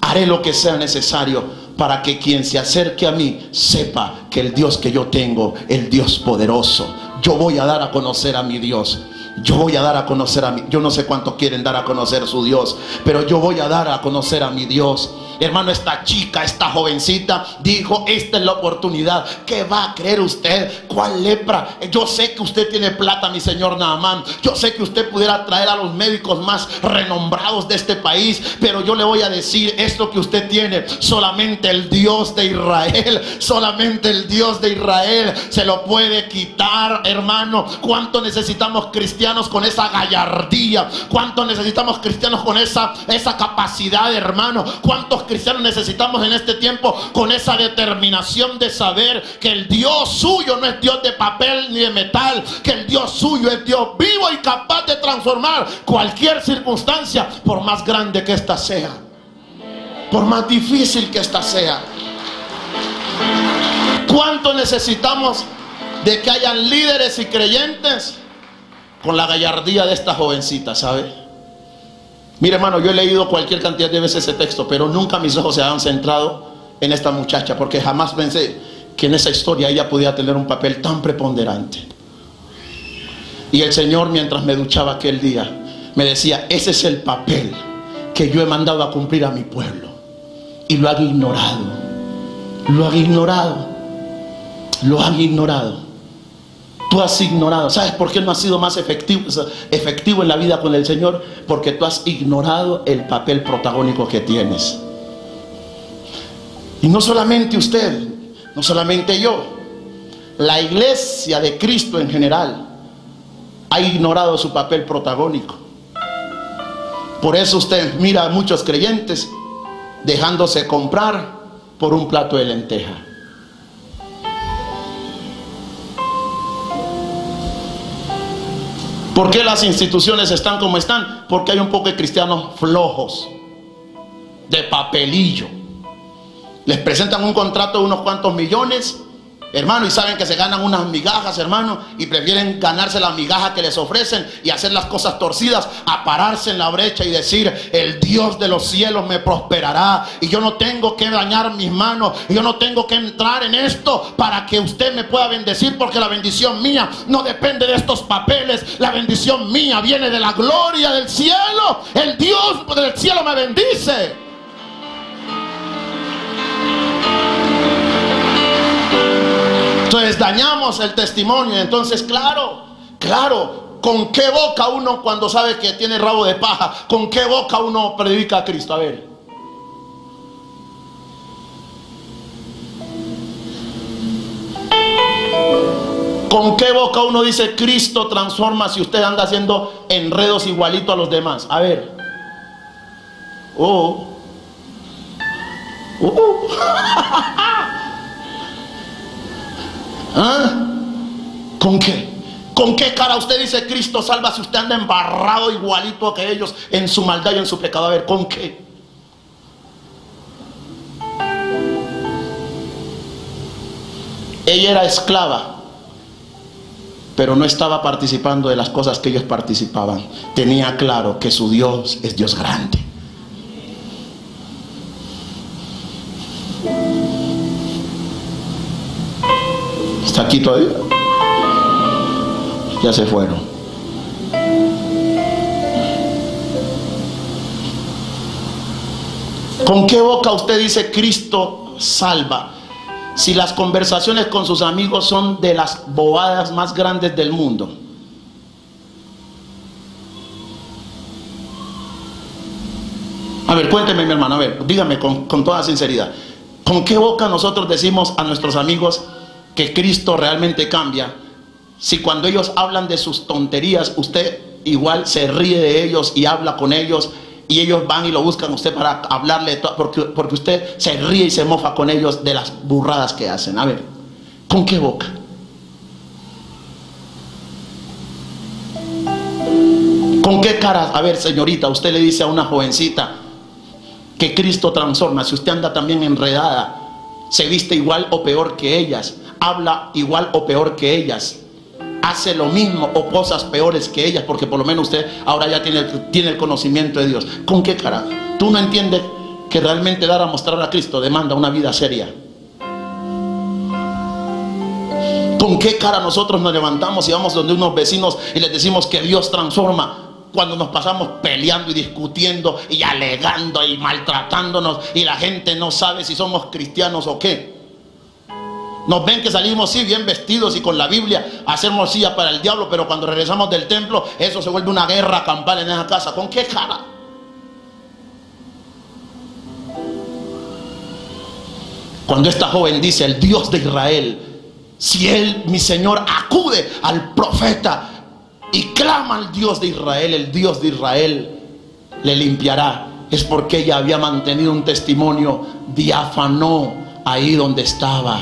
Haré lo que sea necesario para que quien se acerque a mí sepa que el Dios que yo tengo, el Dios poderoso, yo voy a dar a conocer a mi Dios. Yo voy a dar a conocer a mi... Yo no sé cuántos quieren dar a conocer su Dios, pero yo voy a dar a conocer a mi Dios. Hermano, esta chica, esta jovencita dijo: esta es la oportunidad. ¿Qué va a creer usted? ¿Cuál lepra? Yo sé que usted tiene plata, mi señor Naamán. Yo sé que usted pudiera traer a los médicos más renombrados de este país, pero yo le voy a decir: esto que usted tiene, solamente el Dios de Israel, solamente el Dios de Israel se lo puede quitar, hermano. ¿Cuánto necesitamos cristianos con esa gallardía? ¿Cuánto necesitamos cristianos con esa capacidad, hermano? ¿Cuántos cristianos necesitamos en este tiempo con esa determinación de saber que el Dios suyo no es Dios de papel ni de metal, que el Dios suyo es Dios vivo y capaz de transformar cualquier circunstancia, por más grande que ésta sea, por más difícil que ésta sea? ¿Cuánto necesitamos de que hayan líderes y creyentes con la gallardía de esta jovencita, sabe? Mire, hermano, yo he leído cualquier cantidad de veces ese texto, pero nunca mis ojos se han centrado en esta muchacha, porque jamás pensé que en esa historia ella podía tener un papel tan preponderante. Y el Señor, mientras me duchaba aquel día, me decía: ese es el papel que yo he mandado a cumplir a mi pueblo, y lo han ignorado. Lo han ignorado. Lo han ignorado. Tú has ignorado. ¿Sabes por qué no has sido más efectivo en la vida con el Señor? Porque tú has ignorado el papel protagónico que tienes. Y no solamente usted, no solamente yo, la iglesia de Cristo en general ha ignorado su papel protagónico. Por eso usted mira a muchos creyentes dejándose comprar por un plato de lenteja. ¿Por qué las instituciones están como están? Porque hay un poco de cristianos flojos, de papelillo. Les presentan un contrato de unos cuantos millones, hermano, y saben que se ganan unas migajas, hermano, y prefieren ganarse las migajas que les ofrecen y hacer las cosas torcidas, a pararse en la brecha y decir: el Dios de los cielos me prosperará, y yo no tengo que dañar mis manos, y yo no tengo que entrar en esto para que usted me pueda bendecir, porque la bendición mía no depende de estos papeles. La bendición mía viene de la gloria del cielo. El Dios del cielo me bendice. Entonces dañamos el testimonio. Entonces, claro, ¿con qué boca uno, cuando sabe que tiene rabo de paja, con qué boca uno predica a Cristo? A ver. ¿Con qué boca uno dice Cristo transforma si usted anda haciendo enredos igualito a los demás? A ver. ¿Ah? ¿Con qué? ¿Con qué cara usted dice Cristo salva si usted anda embarrado igualito que ellos en su maldad y en su pecado? A ver, ¿con qué? Ella era esclava, pero no estaba participando de las cosas que ellos participaban. Tenía claro que su Dios es Dios grande. ¿Está aquí todavía? Ya se fueron. ¿Con qué boca usted dice Cristo salva si las conversaciones con sus amigos son de las bobadas más grandes del mundo? A ver, cuénteme, mi hermano, a ver, dígame con toda sinceridad, ¿con qué boca nosotros decimos a nuestros amigos que Cristo realmente cambia, si cuando ellos hablan de sus tonterías usted igual se ríe de ellos y habla con ellos, y ellos van y lo buscan a usted para hablarle porque usted se ríe y se mofa con ellos de las burradas que hacen? A ver, ¿con qué boca? ¿Con qué cara? A ver, señorita, usted le dice a una jovencita que Cristo transforma si usted anda también enredada, se viste igual o peor que ellas, habla igual o peor que ellas, hace lo mismo o cosas peores que ellas, porque por lo menos usted ahora ya tiene el conocimiento de Dios? ¿Con qué cara? ¿Tú no entiendes que realmente dar a mostrar a Cristo demanda una vida seria? ¿Con qué cara nosotros nos levantamos y vamos donde unos vecinos y les decimos que Dios transforma, cuando nos pasamos peleando y discutiendo y alegando y maltratándonos, y la gente no sabe si somos cristianos o qué? Nos ven que salimos sí bien vestidos y con la Biblia, hacemos silla para el diablo, pero cuando regresamos del templo eso se vuelve una guerra campal en esa casa. ¿Con qué cara? Cuando esta joven dice: el Dios de Israel, si él, mi Señor, acude al profeta y clama al Dios de Israel, el Dios de Israel le limpiará, es porque ella había mantenido un testimonio diáfano ahí donde estaba,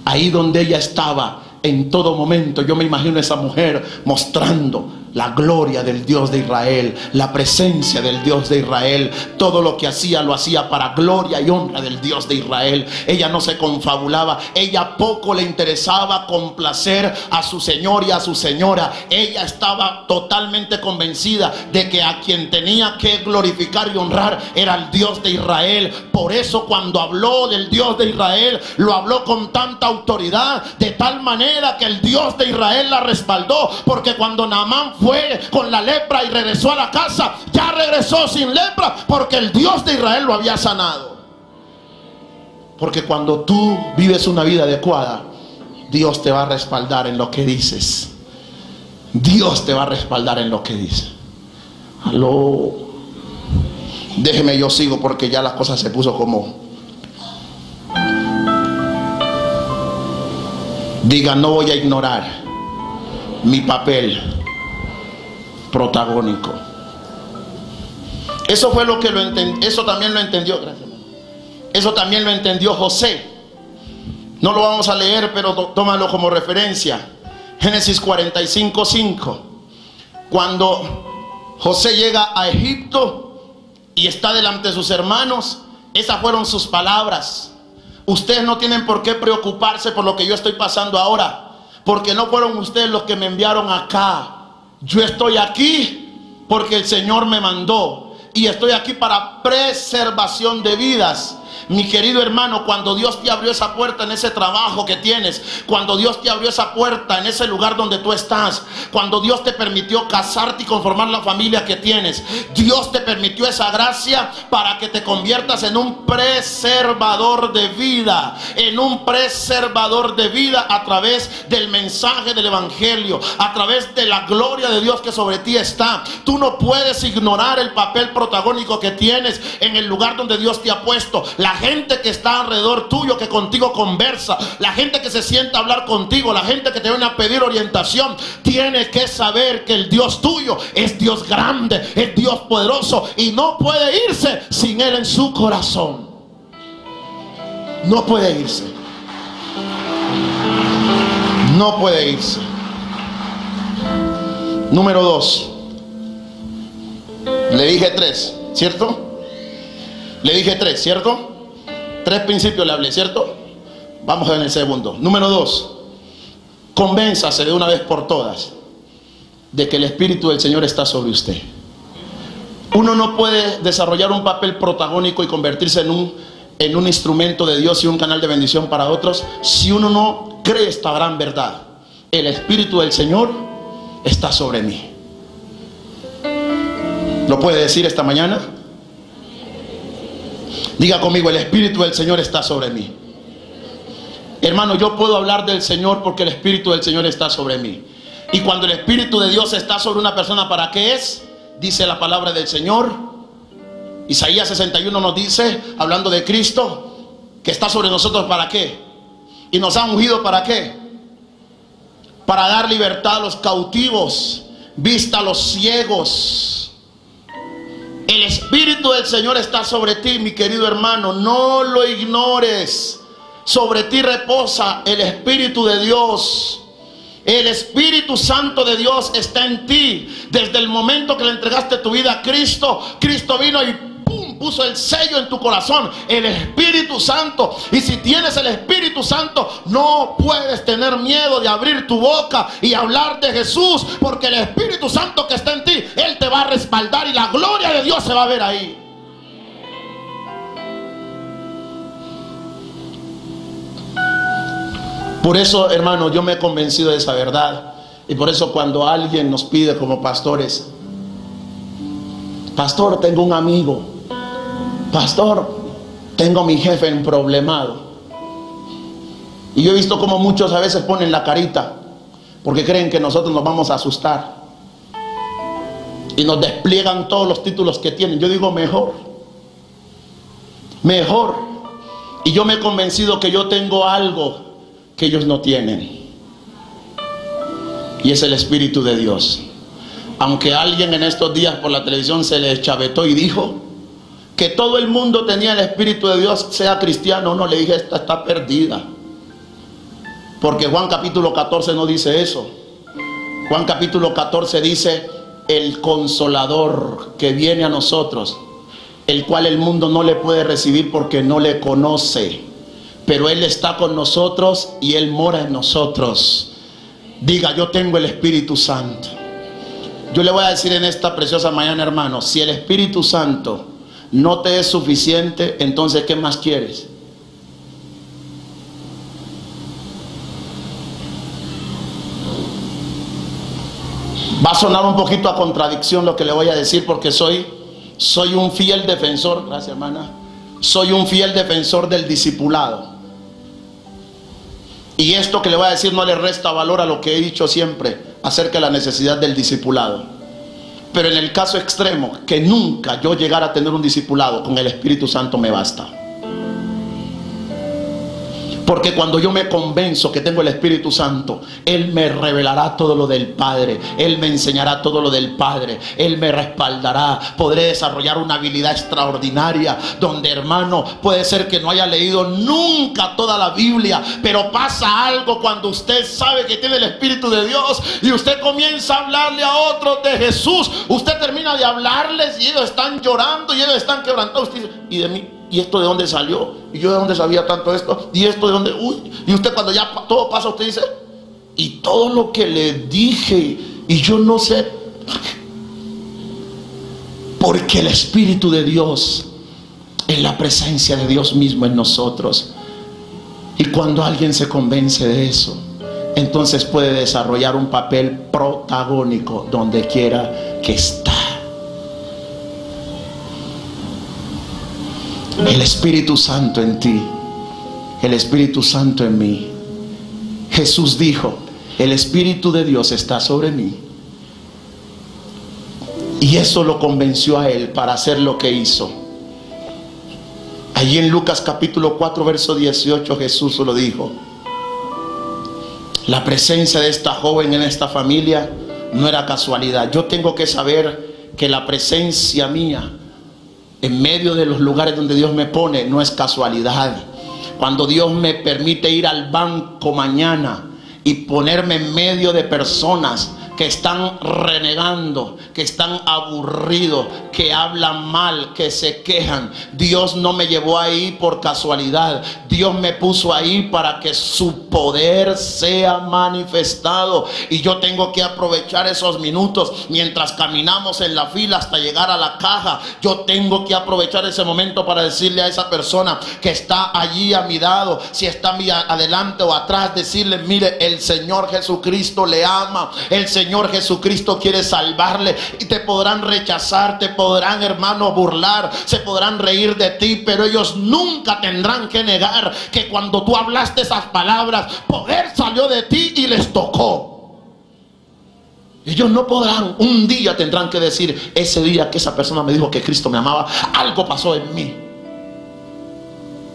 ahí donde ella estaba en todo momento. Yo me imagino a esa mujer mostrando la gloria del Dios de Israel, la presencia del Dios de Israel. Todo lo que hacía lo hacía para gloria y honra del Dios de Israel. Ella no se confabulaba, ella poco le interesaba complacer a su señor y a su señora. Ella estaba totalmente convencida de que a quien tenía que glorificar y honrar era el Dios de Israel. Por eso cuando habló del Dios de Israel, lo habló con tanta autoridad, de tal manera que el Dios de Israel la respaldó. Porque cuando Naamán fue con la lepra y regresó a la casa, ya regresó sin lepra, porque el Dios de Israel lo había sanado. Porque cuando tú vives una vida adecuada, Dios te va a respaldar en lo que dices. Dios te va a respaldar en lo que dices. Aló. Déjeme, yo sigo porque ya las cosas se puso como... Diga, no voy a ignorar mi papel protagónico. Eso fue lo que lo entendió. Eso también lo entendió. Gracias, hermano. Eso también lo entendió José. No lo vamos a leer, pero tómalo como referencia. Génesis 45:5. Cuando José llega a Egipto y está delante de sus hermanos, esas fueron sus palabras: ustedes no tienen por qué preocuparse por lo que yo estoy pasando ahora, porque no fueron ustedes los que me enviaron acá. Yo estoy aquí porque el Señor me mandó, y estoy aquí para preservación de vidas. Mi querido hermano, cuando Dios te abrió esa puerta en ese trabajo que tienes, cuando Dios te abrió esa puerta en ese lugar donde tú estás, cuando Dios te permitió casarte y conformar la familia que tienes, Dios te permitió esa gracia para que te conviertas en un preservador de vida, en un preservador de vida a través del mensaje del evangelio, a través de la gloria de Dios que sobre ti está. Tú no puedes ignorar el papel protagónico que tienes en el lugar donde Dios te ha puesto. La gente que está alrededor tuyo, que contigo conversa, la gente que se sienta a hablar contigo, la gente que te viene a pedir orientación, tiene que saber que el Dios tuyo es Dios grande, es Dios poderoso, y no puede irse sin Él en su corazón. No puede irse. No puede irse. Número 2. Le dije 3, ¿cierto? Le dije 3, ¿cierto? 3 principios le hablé, ¿cierto? Vamos en el segundo. Número 2. Convénzase de una vez por todas de que el Espíritu del Señor está sobre usted. Uno no puede desarrollar un papel protagónico y convertirse en un instrumento de Dios y un canal de bendición para otros si uno no cree esta gran verdad: el Espíritu del Señor está sobre mí. ¿Lo puede decir esta mañana? Diga conmigo: el Espíritu del Señor está sobre mí. Hermano, yo puedo hablar del Señor porque el Espíritu del Señor está sobre mí. Y cuando el Espíritu de Dios está sobre una persona, ¿para qué es? Dice la palabra del Señor. Isaías 61 nos dice, hablando de Cristo, que está sobre nosotros. ¿Para qué? Y nos ha ungido, ¿para qué? Para dar libertad a los cautivos, vista a los ciegos. El Espíritu del Señor está sobre ti, mi querido hermano. No lo ignores. Sobre ti reposa el Espíritu de Dios. El Espíritu Santo de Dios está en ti. Desde el momento que le entregaste tu vida a Cristo, Cristo vino y ¡pum!, puso el sello en tu corazón, el Espíritu Santo. Y si tienes el Espíritu Santo, no puedes tener miedo de abrir tu boca y hablar de Jesús, porque el Espíritu Santo que está en ti, Él te va a respaldar y la gloria de Dios se va a ver ahí. Por eso, hermano, yo me he convencido de esa verdad. Y por eso cuando alguien nos pide como pastores: pastor, tengo un amigo, pastor, tengo a mi jefe emproblemado. Y yo he visto como muchos a veces ponen la carita porque creen que nosotros nos vamos a asustar y nos despliegan todos los títulos que tienen. Yo digo: mejor. Y yo me he convencido que yo tengo algo que ellos no tienen, y es el Espíritu de Dios. Aunque alguien en estos días por la televisión se le chavetó y dijo que todo el mundo tenía el Espíritu de Dios, sea cristiano o no, le dije: esta está perdida, porque Juan capítulo 14 no dice eso. Juan capítulo 14 dice: el Consolador que viene a nosotros, el cual el mundo no le puede recibir porque no le conoce, pero Él está con nosotros y Él mora en nosotros. Diga: yo tengo el Espíritu Santo. Yo le voy a decir en esta preciosa mañana, hermano, si el Espíritu Santo no te es suficiente, entonces ¿qué más quieres? Va a sonar un poquito a contradicción lo que le voy a decir, porque soy un fiel defensor, gracias hermana, soy un fiel defensor del discipulado. Y esto que le voy a decir no le resta valor a lo que he dicho siempre acerca de la necesidad del discipulado. Pero en el caso extremo, que nunca yo llegara a tener un discipulado, con el Espíritu Santo me basta. Porque cuando yo me convenzo que tengo el Espíritu Santo, Él me revelará todo lo del Padre. Él me enseñará todo lo del Padre. Él me respaldará. Podré desarrollar una habilidad extraordinaria donde, hermano, puede ser que no haya leído nunca toda la Biblia, pero pasa algo cuando usted sabe que tiene el Espíritu de Dios y usted comienza a hablarle a otros de Jesús. Usted termina de hablarles y ellos están llorando y ellos están quebrantados. Usted dice, ¿y de mí? ¿Y esto de dónde salió? ¿Y yo de dónde sabía tanto esto? ¿Y esto de dónde? Uy. Y usted, cuando ya todo pasa, usted dice, y todo lo que le dije, y yo no sé. Porque el Espíritu de Dios es la presencia de Dios mismo en nosotros. Y cuando alguien se convence de eso, entonces puede desarrollar un papel protagónico donde quiera que está. El Espíritu Santo en ti, el Espíritu Santo en mí. Jesús dijo, el Espíritu de Dios está sobre mí. Y eso lo convenció a él para hacer lo que hizo. Allí en Lucas capítulo 4 verso 18 Jesús lo dijo. La presencia de esta joven en esta familia no era casualidad. Yo tengo que saber que la presencia mía en medio de los lugares donde Dios me pone no es casualidad. Cuando Dios me permite ir al banco mañana y ponerme en medio de personas que están renegando, que están aburridos, que hablan mal, que se quejan, Dios no me llevó ahí por casualidad. Dios me puso ahí para que su poder sea manifestado. Y yo tengo que aprovechar esos minutos mientras caminamos en la fila hasta llegar a la caja. Yo tengo que aprovechar ese momento para decirle a esa persona que está allí a mi lado, si está adelante o atrás, decirle, mire, el Señor Jesucristo le ama, el Señor Jesucristo quiere salvarle. Y te podrán rechazar, te podrán, hermano, burlar, se podrán reír de ti, pero ellos nunca tendrán que negar que cuando tú hablaste esas palabras, poder salió de ti y les tocó. Ellos no podrán, un día tendrán que decir, ese día que esa persona me dijo que Cristo me amaba, algo pasó en mí.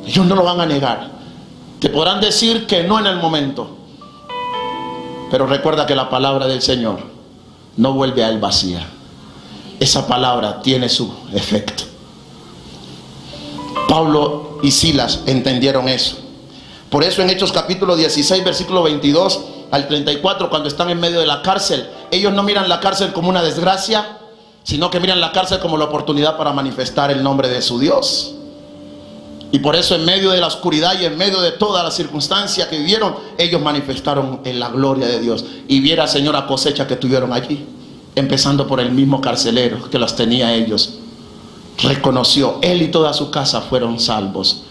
Ellos no lo van a negar. Te podrán decir que no en el momento, pero recuerda que la palabra del Señor no vuelve a él vacía. Esa palabra tiene su efecto. Pablo y Silas entendieron eso. Por eso en Hechos capítulo 16 versículo 22 al 34, cuando están en medio de la cárcel, ellos no miran la cárcel como una desgracia, sino que miran la cárcel como la oportunidad para manifestar el nombre de su Dios. Y por eso en medio de la oscuridad y en medio de toda la circunstancia que vivieron, ellos manifestaron en la gloria de Dios. Y viera, Señor, la cosecha que tuvieron allí, empezando por el mismo carcelero que los tenía ellos. Reconoció, él y toda su casa fueron salvos,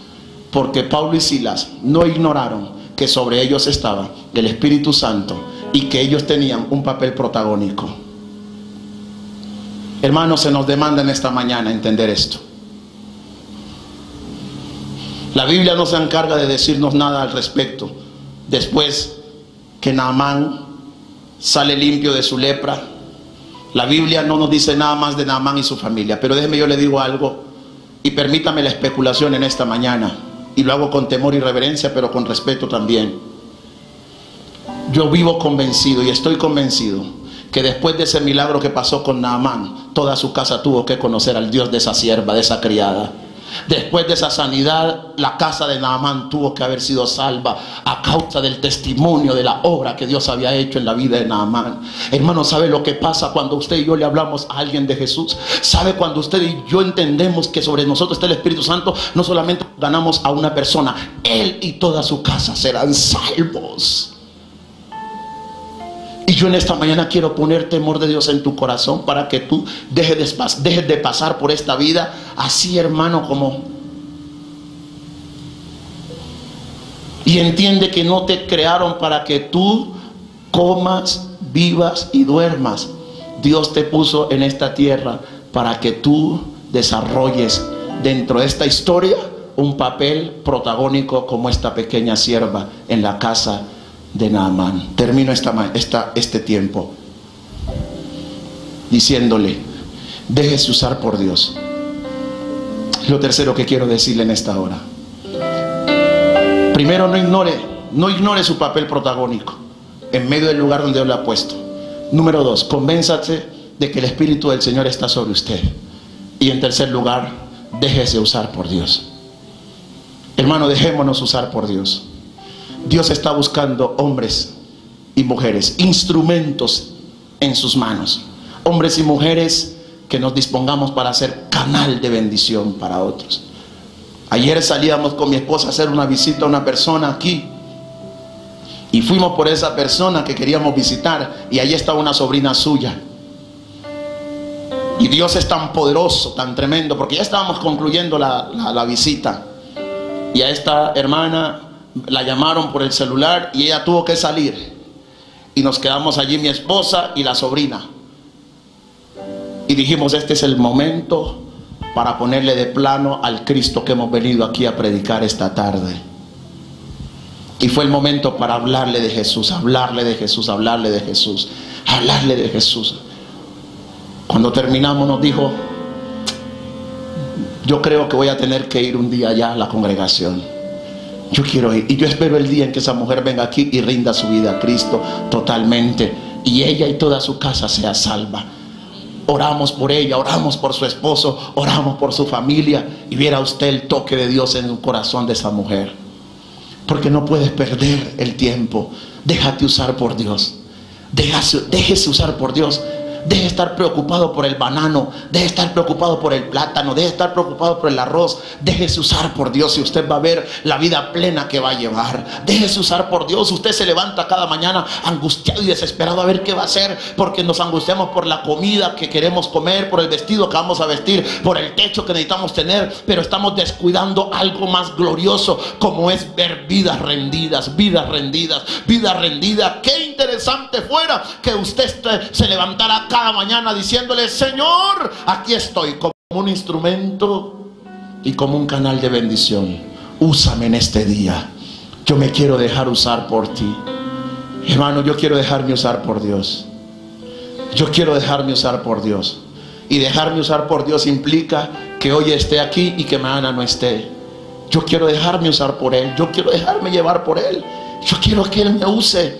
porque Pablo y Silas no ignoraron que sobre ellos estaba el Espíritu Santo y que ellos tenían un papel protagónico. Hermanos, se nos demanda en esta mañana entender esto. La Biblia no se encarga de decirnos nada al respecto. Después que Naamán sale limpio de su lepra, la Biblia no nos dice nada más de Naamán y su familia. Pero déjeme, yo le digo algo, y permítame la especulación en esta mañana, y lo hago con temor y reverencia, pero con respeto también. Yo vivo convencido y estoy convencido que después de ese milagro que pasó con Naamán, toda su casa tuvo que conocer al Dios de esa sierva, de esa criada. Después de esa sanidad, la casa de Naamán tuvo que haber sido salva a causa del testimonio de la obra que Dios había hecho en la vida de Naamán. Hermano, ¿sabe lo que pasa cuando usted y yo le hablamos a alguien de Jesús? ¿Sabe cuando usted y yo entendemos que sobre nosotros está el Espíritu Santo? No solamente ganamos a una persona, él y toda su casa serán salvos. Y yo en esta mañana quiero poner temor de Dios en tu corazón para que tú dejes de pasar por esta vida así, hermano, como... Y entiende que no te crearon para que tú comas, vivas y duermas. Dios te puso en esta tierra para que tú desarrolles dentro de esta historia un papel protagónico como esta pequeña sierva en la casa de Naamán. Termino este tiempo diciéndole: déjese usar por Dios. Lo tercero que quiero decirle en esta hora: primero, no ignore su papel protagónico en medio del lugar donde Dios le ha puesto. Número 2, convénzase de que el Espíritu del Señor está sobre usted. Y en tercer lugar, déjese usar por Dios. Hermano, dejémonos usar por Dios. Dios está buscando hombres y mujeres, instrumentos en sus manos, hombres y mujeres que nos dispongamos para ser canal de bendición para otros. Ayer salíamos con mi esposa a hacer una visita a una persona aquí, y fuimos por esa persona que queríamos visitar, y ahí estaba una sobrina suya. Y Dios es tan poderoso, tan tremendo, porque ya estábamos concluyendo la visita, y a esta hermana la llamaron por el celular y ella tuvo que salir, y nos quedamos allí mi esposa y la sobrina, y dijimos: este es el momento para ponerle de plano al Cristo que hemos venido aquí a predicar esta tarde. Y fue el momento para hablarle de Jesús, hablarle de Jesús, hablarle de Jesús, hablarle de Jesús. Cuando terminamos nos dijo: yo creo que voy a tener que ir un día allá a la congregación. Yo quiero ir, y yo espero el día en que esa mujer venga aquí y rinda su vida a Cristo totalmente, y ella y toda su casa sea salva. Oramos por ella, oramos por su esposo, oramos por su familia, y viera usted el toque de Dios en el corazón de esa mujer. Porque no puedes perder el tiempo. Déjate usar por Dios. Déjese usar por Dios. Deje de estar preocupado por el banano, deje de estar preocupado por el plátano, deje de estar preocupado por el arroz. Déjese usar por Dios y usted va a ver la vida plena que va a llevar. Déjese usar por Dios. Usted se levanta cada mañana angustiado y desesperado a ver qué va a hacer, porque nos angustiamos por la comida que queremos comer, por el vestido que vamos a vestir, por el techo que necesitamos tener, pero estamos descuidando algo más glorioso, como es ver vidas rendidas, vidas rendidas, vidas rendidas. Qué interesante fuera que usted se levantara cada mañana diciéndole: Señor, aquí estoy como un instrumento y como un canal de bendición. Úsame en este día. Yo me quiero dejar usar por ti. Hermano, yo quiero dejarme usar por Dios. Yo quiero dejarme usar por Dios. Y dejarme usar por Dios implica que hoy esté aquí y que mañana no esté. Yo quiero dejarme usar por Él. Yo quiero dejarme llevar por Él. Yo quiero que Él me use.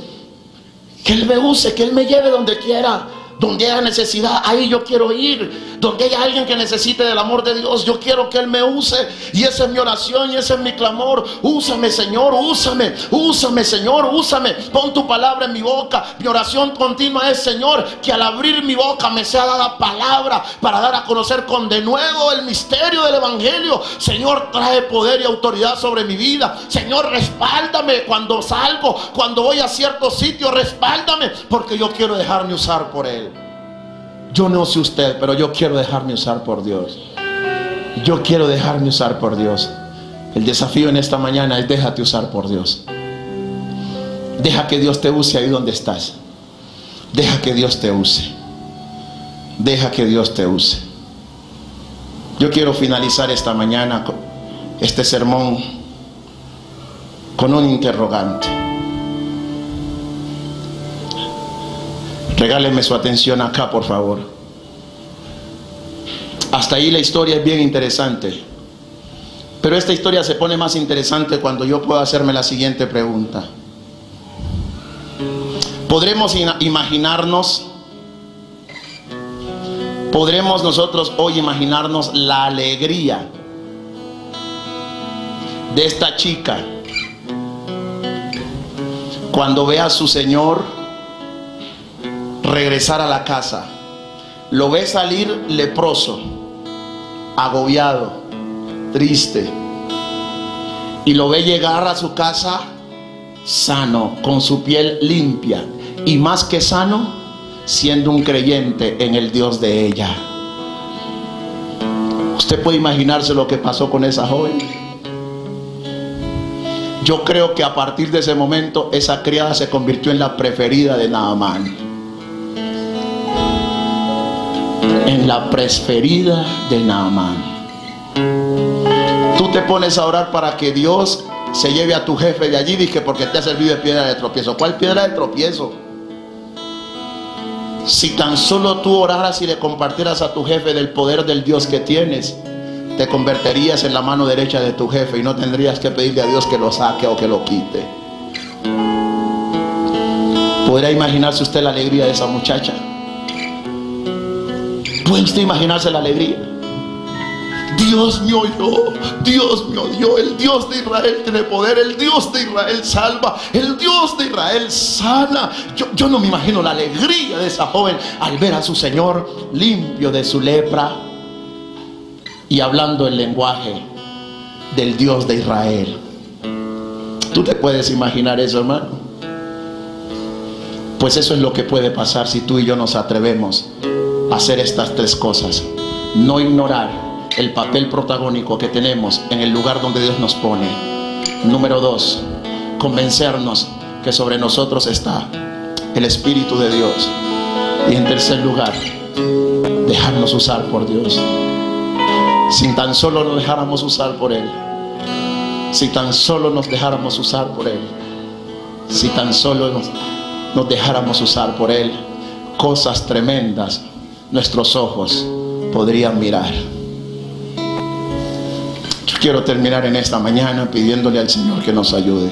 Que Él me use, que Él me lleve donde quiera. Donde haya necesidad, ahí yo quiero ir. Donde haya alguien que necesite del amor de Dios, yo quiero que Él me use. Y esa es mi oración y ese es mi clamor. Úsame, Señor, úsame. Úsame, Señor, úsame. Pon tu palabra en mi boca. Mi oración continua es: Señor, que al abrir mi boca me sea dada palabra para dar a conocer con denuedo el misterio del Evangelio. Señor, trae poder y autoridad sobre mi vida. Señor, respáldame cuando salgo, cuando voy a ciertos sitios. Respáldame, porque yo quiero dejarme usar por Él. Yo no sé usted, pero yo quiero dejarme usar por Dios. Yo quiero dejarme usar por Dios. El desafío en esta mañana es: déjate usar por Dios. Deja que Dios te use ahí donde estás. Deja que Dios te use. Deja que Dios te use. Yo quiero finalizar esta mañana este sermón con un interrogante. Regálenme su atención acá, por favor. Hasta ahí la historia es bien interesante, pero esta historia se pone más interesante cuando yo puedo hacerme la siguiente pregunta. ¿Podremos nosotros hoy imaginarnos la alegría de esta chica cuando ve a su señor regresar a la casa? Lo ve salir leproso, agobiado, triste, y lo ve llegar a su casa sano, con su piel limpia, y más que sano, siendo un creyente en el Dios de ella. ¿Usted puede imaginarse lo que pasó con esa joven? Yo creo que a partir de ese momento esa criada se convirtió en la preferida de Naamán. En la preferida de Naamán. Tú te pones a orar para que Dios se lleve a tu jefe de allí, dije, porque te ha servido de piedra de tropiezo. ¿Cuál piedra de tropiezo? Si tan solo tú oraras y le compartieras a tu jefe del poder del Dios que tienes, te convertirías en la mano derecha de tu jefe y no tendrías que pedirle a Dios que lo saque o que lo quite. ¿Podrá imaginarse usted la alegría de esa muchacha? ¿Puede usted imaginarse la alegría? Dios me oyó, Dios me oyó, el Dios de Israel tiene poder, el Dios de Israel salva, el Dios de Israel sana. Yo no me imagino la alegría de esa joven al ver a su Señor limpio de su lepra y hablando el lenguaje del Dios de Israel. ¿Tú te puedes imaginar eso, hermano? Pues eso es lo que puede pasar si tú y yo nos atrevemos a hacer estas tres cosas: no ignorar el papel protagónico que tenemos en el lugar donde Dios nos pone. Número 2, convencernos que sobre nosotros está el Espíritu de Dios. Y en tercer lugar, dejarnos usar por Dios. Si tan solo nos dejáramos usar por Él, si tan solo nos dejáramos usar por Él, si tan solo nos dejáramos usar por Él, cosas tremendas nuestros ojos podrían mirar. Yo quiero terminar en esta mañana pidiéndole al Señor que nos ayude.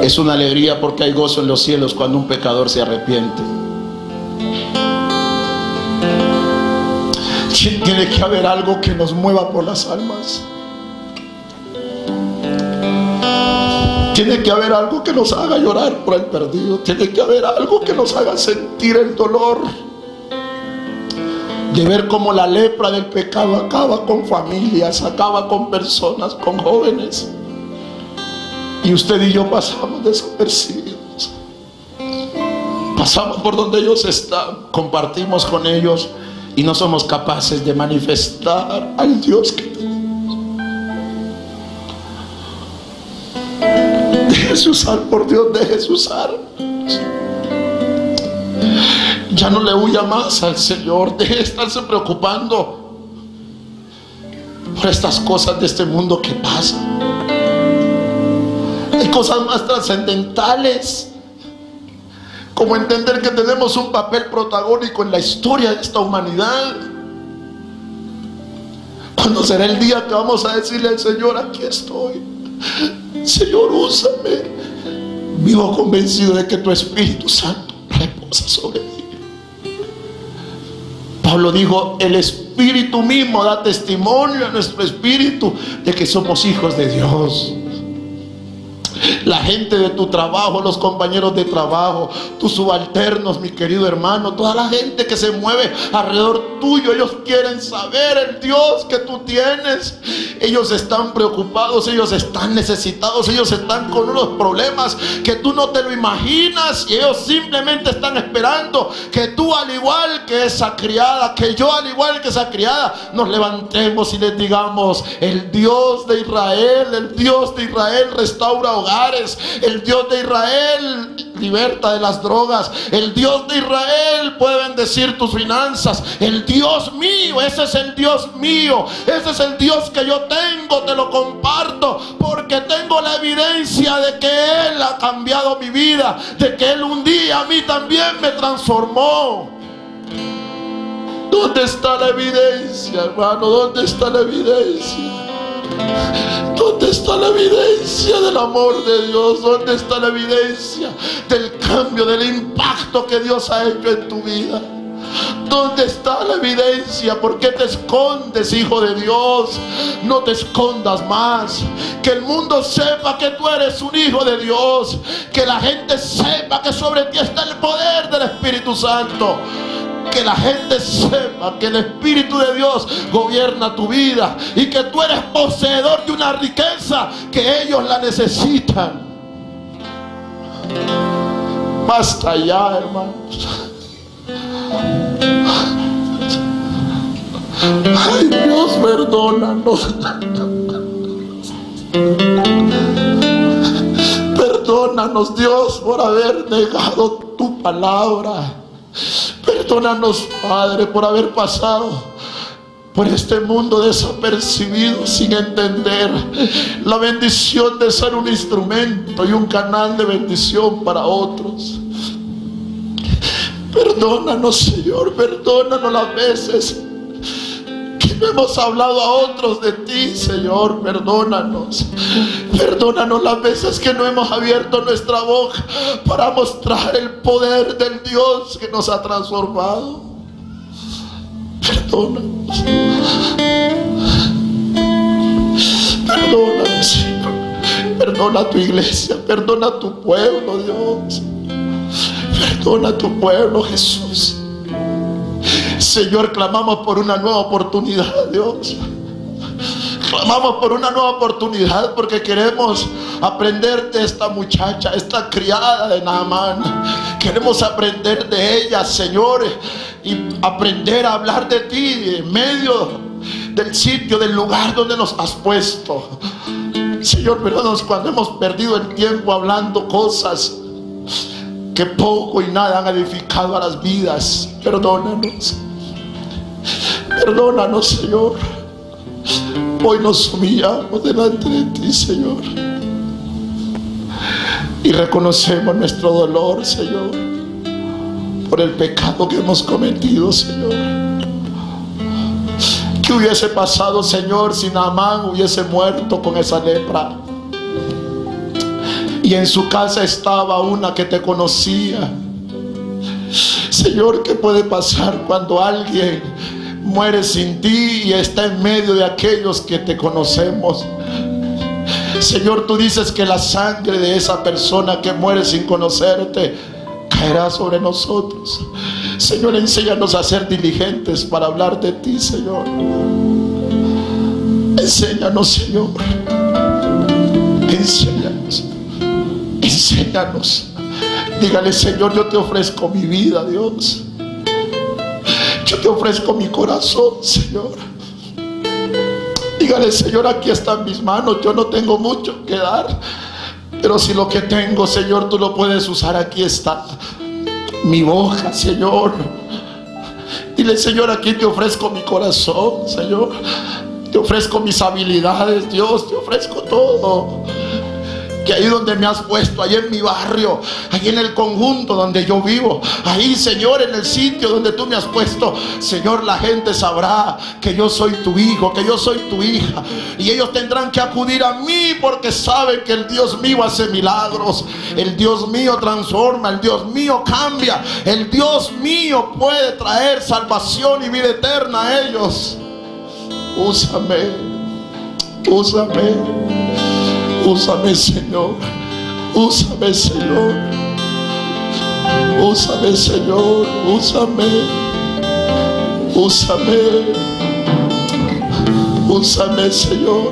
Es una alegría porque hay gozo en los cielos cuando un pecador se arrepiente. Tiene que haber algo que nos mueva por las almas. Tiene que haber algo que nos haga llorar por el perdido. Tiene que haber algo que nos haga sentir el dolor de ver cómo la lepra del pecado acaba con familias, acaba con personas, con jóvenes. Y usted y yo pasamos desapercibidos. Pasamos por donde ellos están, compartimos con ellos y no somos capaces de manifestar al Dios que tenemos. Déjese usar por Dios, déjese usar. Ya no le huya más al Señor. Deje de estarse preocupando por estas cosas de este mundo que pasan. Hay cosas más trascendentales, como entender que tenemos un papel protagónico en la historia de esta humanidad. ¿Cuándo será el día que vamos a decirle al Señor: aquí estoy, Señor, úsame? Vivo convencido de que tu Espíritu Santo reposa sobre mí. Pablo dijo: el Espíritu mismo da testimonio a nuestro espíritu de que somos hijos de Dios. La gente de tu trabajo, los compañeros de trabajo, tus subalternos, mi querido hermano, toda la gente que se mueve alrededor tuyo, ellos quieren saber el Dios que tú tienes. Ellos están preocupados, ellos están necesitados, ellos están con unos problemas que tú no te lo imaginas, y ellos simplemente están esperando que tú, al igual que esa criada, que yo al igual que esa criada, nos levantemos y les digamos: el Dios de Israel restaura hogares. El Dios de Israel liberta de las drogas. El Dios de Israel puede bendecir tus finanzas. El Dios mío, ese es el Dios mío. Ese es el Dios que yo tengo. Te lo comparto porque tengo la evidencia de que Él ha cambiado mi vida, de que Él un día a mí también me transformó. ¿Dónde está la evidencia, hermano? ¿Dónde está la evidencia? ¿Dónde está la evidencia del amor de Dios? ¿Dónde está la evidencia del cambio, del impacto que Dios ha hecho en tu vida? ¿Dónde está la evidencia? ¿Por qué te escondes, hijo de Dios? No te escondas más. Que el mundo sepa que tú eres un hijo de Dios. Que la gente sepa que sobre ti está el poder del Espíritu Santo. Que la gente sepa que el Espíritu de Dios gobierna tu vida y que tú eres poseedor de una riqueza que ellos la necesitan. Basta ya, hermanos. Ay, Dios, perdónanos. Perdónanos, Dios, por haber negado tu palabra. Perdónanos, Padre, por haber pasado por este mundo desapercibido, sin entender la bendición de ser un instrumento y un canal de bendición para otros. Perdónanos, Señor, perdónanos las veces que no hemos hablado a otros de ti, Señor. Perdónanos. Perdónanos las veces que no hemos abierto nuestra boca para mostrar el poder del Dios que nos ha transformado. Perdónanos. Perdónanos, Señor. Perdona a tu iglesia, perdona a tu pueblo, Dios. Perdona a tu pueblo, Jesús. Señor, clamamos por una nueva oportunidad, Dios. Clamamos por una nueva oportunidad porque queremos aprender de esta muchacha, esta criada de Naamán. Queremos aprender de ella, Señor, y aprender a hablar de ti en medio del sitio, del lugar donde nos has puesto. Señor, perdónanos cuando hemos perdido el tiempo hablando cosas que poco y nada han edificado a las vidas. Perdónanos. Perdónanos, Señor. Hoy nos humillamos delante de ti, Señor, y reconocemos nuestro dolor, Señor, por el pecado que hemos cometido, Señor. ¿Qué hubiese pasado, Señor, si Naamán hubiese muerto con esa lepra y en su casa estaba una que te conocía? Señor, ¿qué puede pasar cuando alguien muere sin ti y está en medio de aquellos que te conocemos? Señor, tú dices que la sangre de esa persona que muere sin conocerte caerá sobre nosotros. Señor, enséñanos a ser diligentes para hablar de ti, Señor. Enséñanos, Señor. Enséñanos. Enséñanos. Dígale, Señor, yo te ofrezco mi vida, Dios. Yo te ofrezco mi corazón, Señor. Dígale, Señor, aquí están mis manos. Yo no tengo mucho que dar, pero si lo que tengo, Señor, tú lo puedes usar, aquí está mi boca, Señor. Dile, Señor, aquí te ofrezco mi corazón, Señor. Te ofrezco mis habilidades, Dios. Te ofrezco todo. Que ahí donde me has puesto, ahí en mi barrio, ahí en el conjunto donde yo vivo, ahí, Señor, en el sitio donde tú me has puesto, Señor, la gente sabrá que yo soy tu hijo, que yo soy tu hija, y ellos tendrán que acudir a mí porque saben que el Dios mío hace milagros, el Dios mío transforma, el Dios mío cambia, el Dios mío puede traer salvación y vida eterna a ellos. Úsame, úsame. Úsame, Señor. Úsame, Señor. Úsame, Señor. Úsame. Úsame. Úsame, Señor.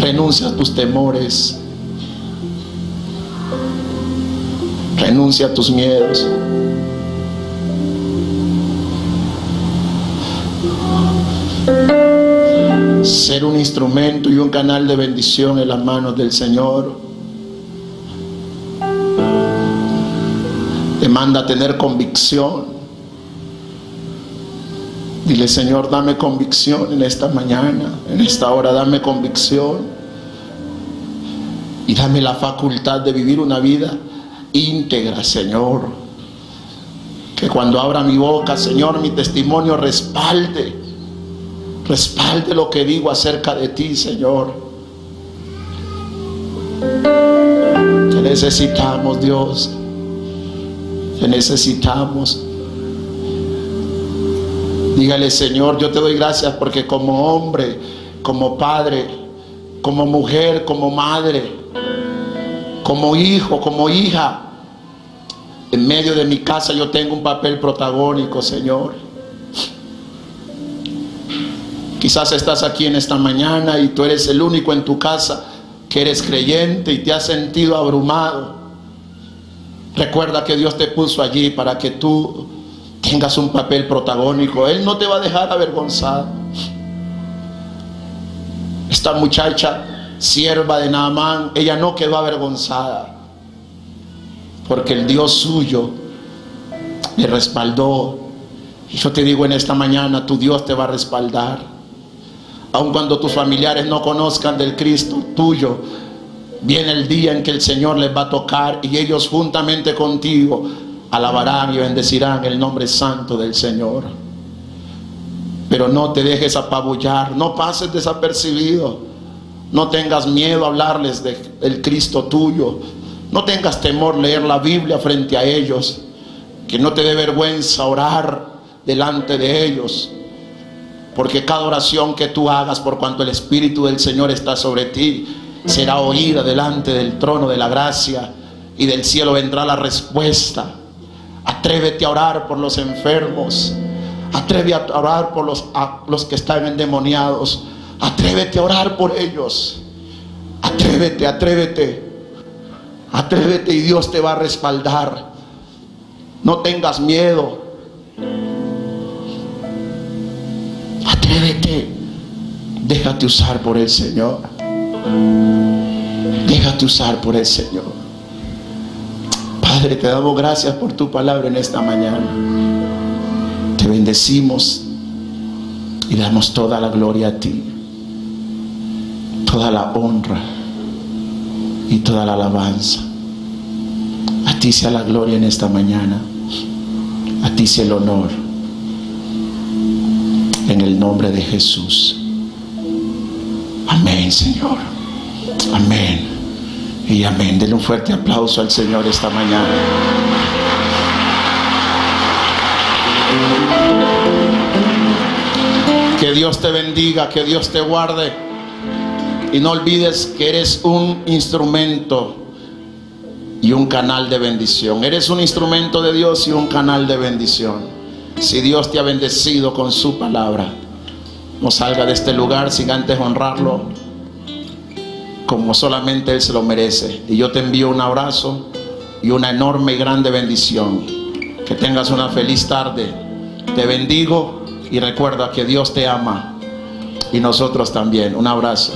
Renuncia a tus temores. Renuncia a tus miedos. Ser un instrumento y un canal de bendición en las manos del Señor demanda tener convicción. Dile, Señor, dame convicción en esta mañana, en esta hora, dame convicción. Y dame la facultad de vivir una vida íntegra, Señor. Que cuando abra mi boca, Señor, mi testimonio respalde lo que digo acerca de ti, Señor. Te necesitamos, Dios. Te necesitamos. Dígale: Señor, yo te doy gracias porque como hombre, como padre, como mujer, como madre, como hijo, como hija, en medio de mi casa yo tengo un papel protagónico, Señor. Quizás estás aquí en esta mañana y tú eres el único en tu casa que eres creyente y te has sentido abrumado. Recuerda que Dios te puso allí para que tú tengas un papel protagónico. Él no te va a dejar avergonzado. Esta muchacha, sierva de Naamán, ella no quedó avergonzada, porque el Dios suyo le respaldó. Y yo te digo en esta mañana, tu Dios te va a respaldar. Aun cuando tus familiares no conozcan del Cristo tuyo, viene el día en que el Señor les va a tocar y ellos juntamente contigo alabarán y bendecirán el nombre santo del Señor. Pero no te dejes apabullar, no pases desapercibido, no tengas miedo a hablarles del Cristo tuyo, no tengas temor leer la Biblia frente a ellos, que no te dé vergüenza orar delante de ellos, porque cada oración que tú hagas, por cuanto el Espíritu del Señor está sobre ti, será oída delante del trono de la gracia, y del cielo vendrá la respuesta. Atrévete a orar por los enfermos, atrévete a orar por los que están endemoniados, atrévete a orar por ellos, atrévete y Dios te va a respaldar. No tengas miedo, atrévete, déjate usar por el Señor, déjate usar por el Señor. Padre, te damos gracias por tu palabra en esta mañana. Te bendecimos y damos toda la gloria a ti, toda la honra y toda la alabanza. A ti sea la gloria en esta mañana, a ti sea el honor, en el nombre de Jesús. Amén, Señor. Amén y amén. Denle un fuerte aplauso al Señor esta mañana. Que Dios te bendiga, que Dios te guarde, y no olvides que eres un instrumento y un canal de bendición. Eres un instrumento de Dios y un canal de bendición. Si Dios te ha bendecido con su palabra, no salga de este lugar sin antes honrarlo como solamente Él se lo merece. Y yo te envío un abrazo y una enorme y grande bendición. Que tengas una feliz tarde. Te bendigo y recuerda que Dios te ama y nosotros también. Un abrazo.